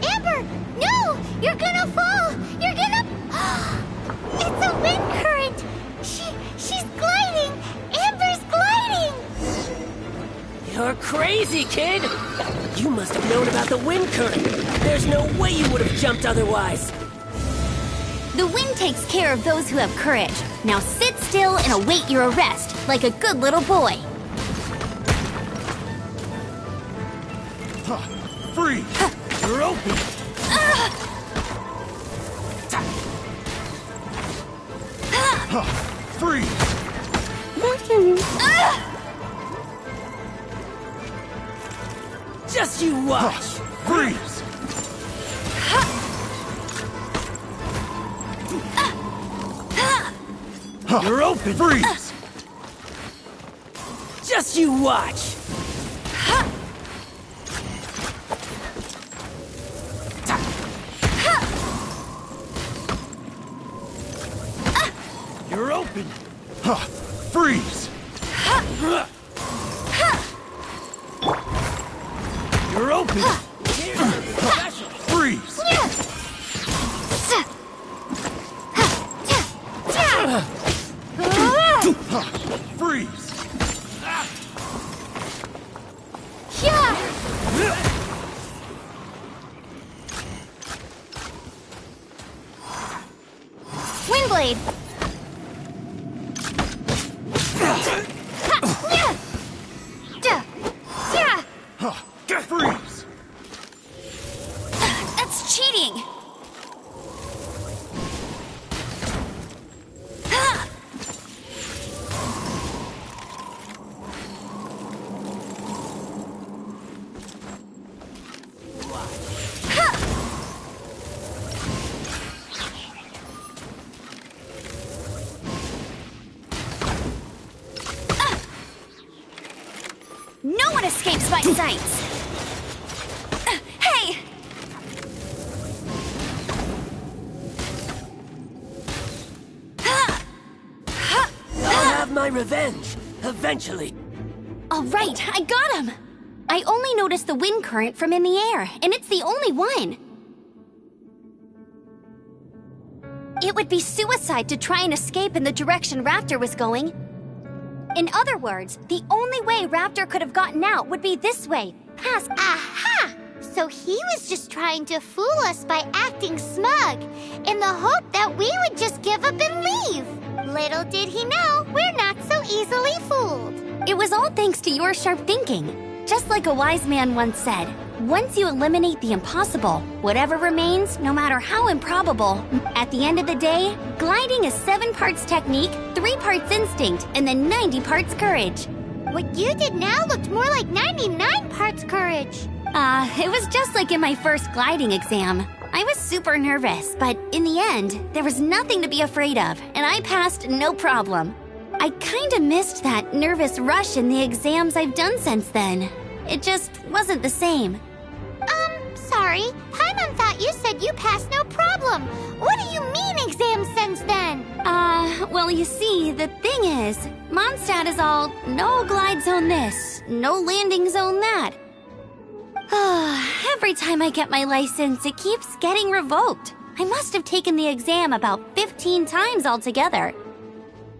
Amber! No! You're gonna fall! You're gonna... It's a wind current! She's gliding! Amber's gliding! You're crazy, kid! You must have known about the wind current. There's no way you would have jumped otherwise. The wind takes care of those who have courage. Now sit still and await your arrest, like a good little boy. Freeze! You're open! Freeze! Just you watch! Freeze! You're open! Freeze! Just you watch! You're open! Freeze! You're open! Freeze! Freeze! Windblade! nearby sites. Hey! I'll have my revenge, eventually. All right, I got him! I only noticed the wind current from in the air, and it's the only one. It would be suicide to try and escape in the direction Raptor was going. In other words, the only way Raptor could have gotten out would be this way, past— Aha! So he was just trying to fool us by acting smug, in the hope that we would just give up and leave. Little did he know, we're not so easily fooled. It was all thanks to your sharp thinking. Just like a wise man once said, once you eliminate the impossible, whatever remains, no matter how improbable. At the end of the day, gliding is 7 parts technique, 3 parts instinct, and then 90 parts courage. What you did now looked more like 99 parts courage. It was just like in my first gliding exam. I was super nervous, but in the end, there was nothing to be afraid of, and I passed no problem. I kinda missed that nervous rush in the exams I've done since then. It just wasn't the same. Sorry. Paimon thought you said you passed no problem. What do you mean exams since then? Well, you see, the thing is, Mondstadt is all no glide zone this, no landing zone that. Every time I get my license, it keeps getting revoked. I must have taken the exam about 15 times altogether.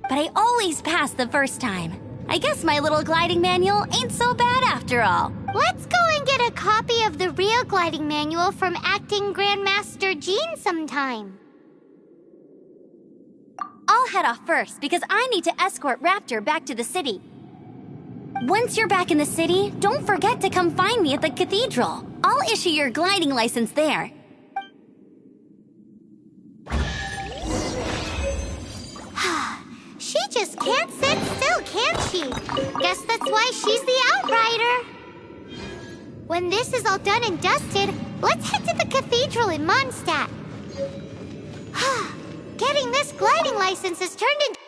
But I always pass the first time. I guess my little gliding manual ain't so bad after all. Let's go and get a copy of the real gliding manual from Acting Grandmaster Jean sometime. I'll head off first because I need to escort Raptor back to the city. Once you're back in the city, don't forget to come find me at the cathedral. I'll issue your gliding license there. She just can't sit still, can she? Guess that's why she's the outrider. When this is all done and dusted, let's head to the cathedral in Mondstadt. Getting this gliding license has turned into—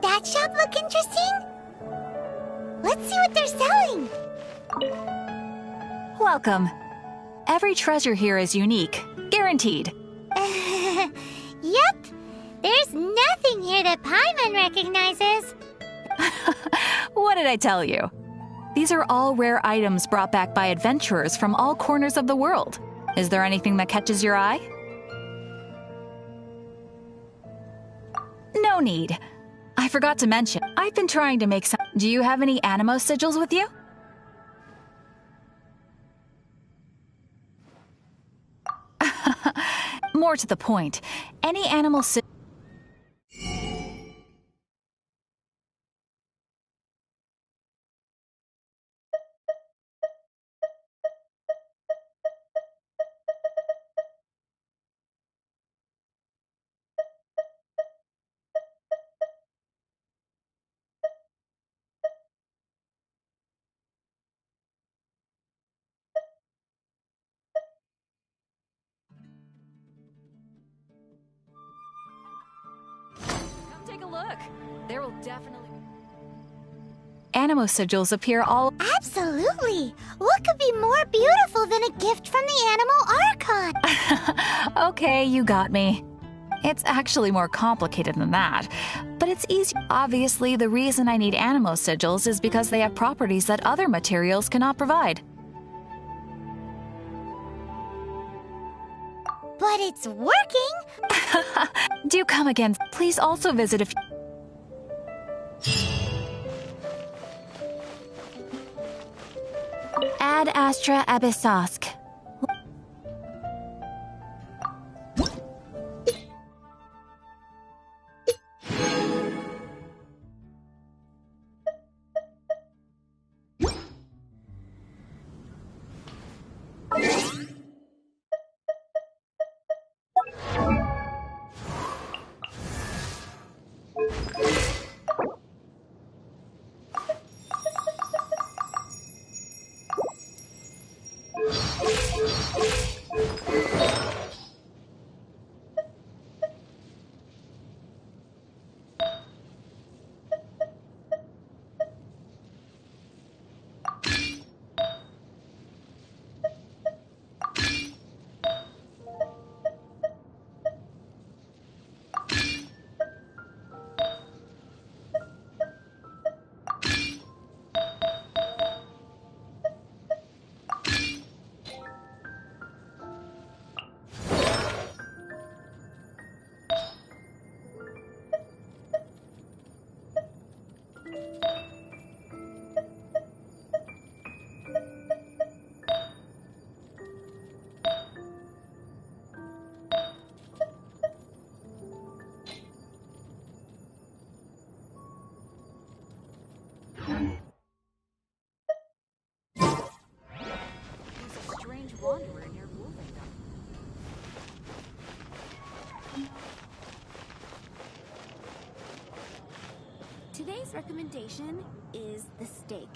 Doesn't that shop look interesting? Let's see what they're selling. Welcome. Every treasure here is unique, guaranteed. Yep. There's nothing here that Paimon recognizes. What did I tell you? These are all rare items brought back by adventurers from all corners of the world. Is there anything that catches your eye? No need. I forgot to mention, I've been trying to make some... Do you have any Animo sigils with you? More to the point, any animal Come take a look. There will definitely Animo sigils appear all... Absolutely. What could be more beautiful than a gift from the Animal Archon? Okay, you got me. It's actually more complicated than that, but it's easy. Obviously, the reason I need Animo sigils is because they have properties that other materials cannot provide. But it's working! Do come again. Please also visit if... Ad Astra Abyssosk. Today's recommendation is the steak.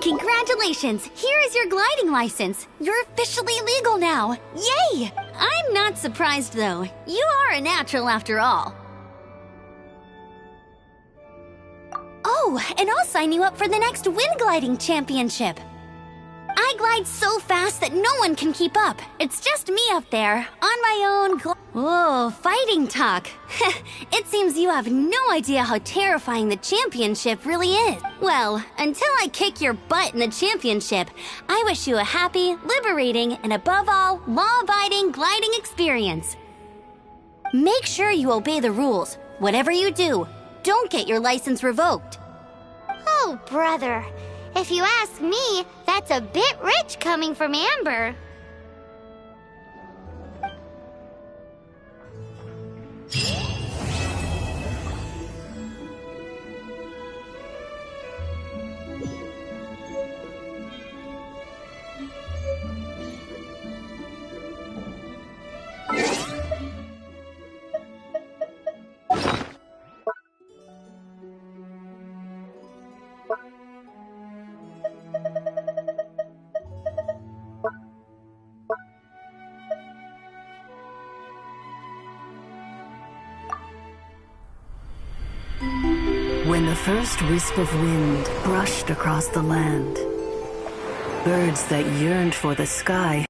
Congratulations! Here is your gliding license. You're officially legal now. Yay! I'm not surprised though. You are a natural after all. Oh, and I'll sign you up for the next wind gliding championship. I glide so fast that no one can keep up. It's just me up there, on my own Whoa, fighting talk. It seems you have no idea how terrifying the championship really is. Well, until I kick your butt in the championship, I wish you a happy, liberating, and above all, law-abiding gliding experience. Make sure you obey the rules. Whatever you do, don't get your license revoked. Oh, brother. If you ask me, that's a bit rich coming from Amber. When the first wisp of wind brushed across the land, birds that yearned for the sky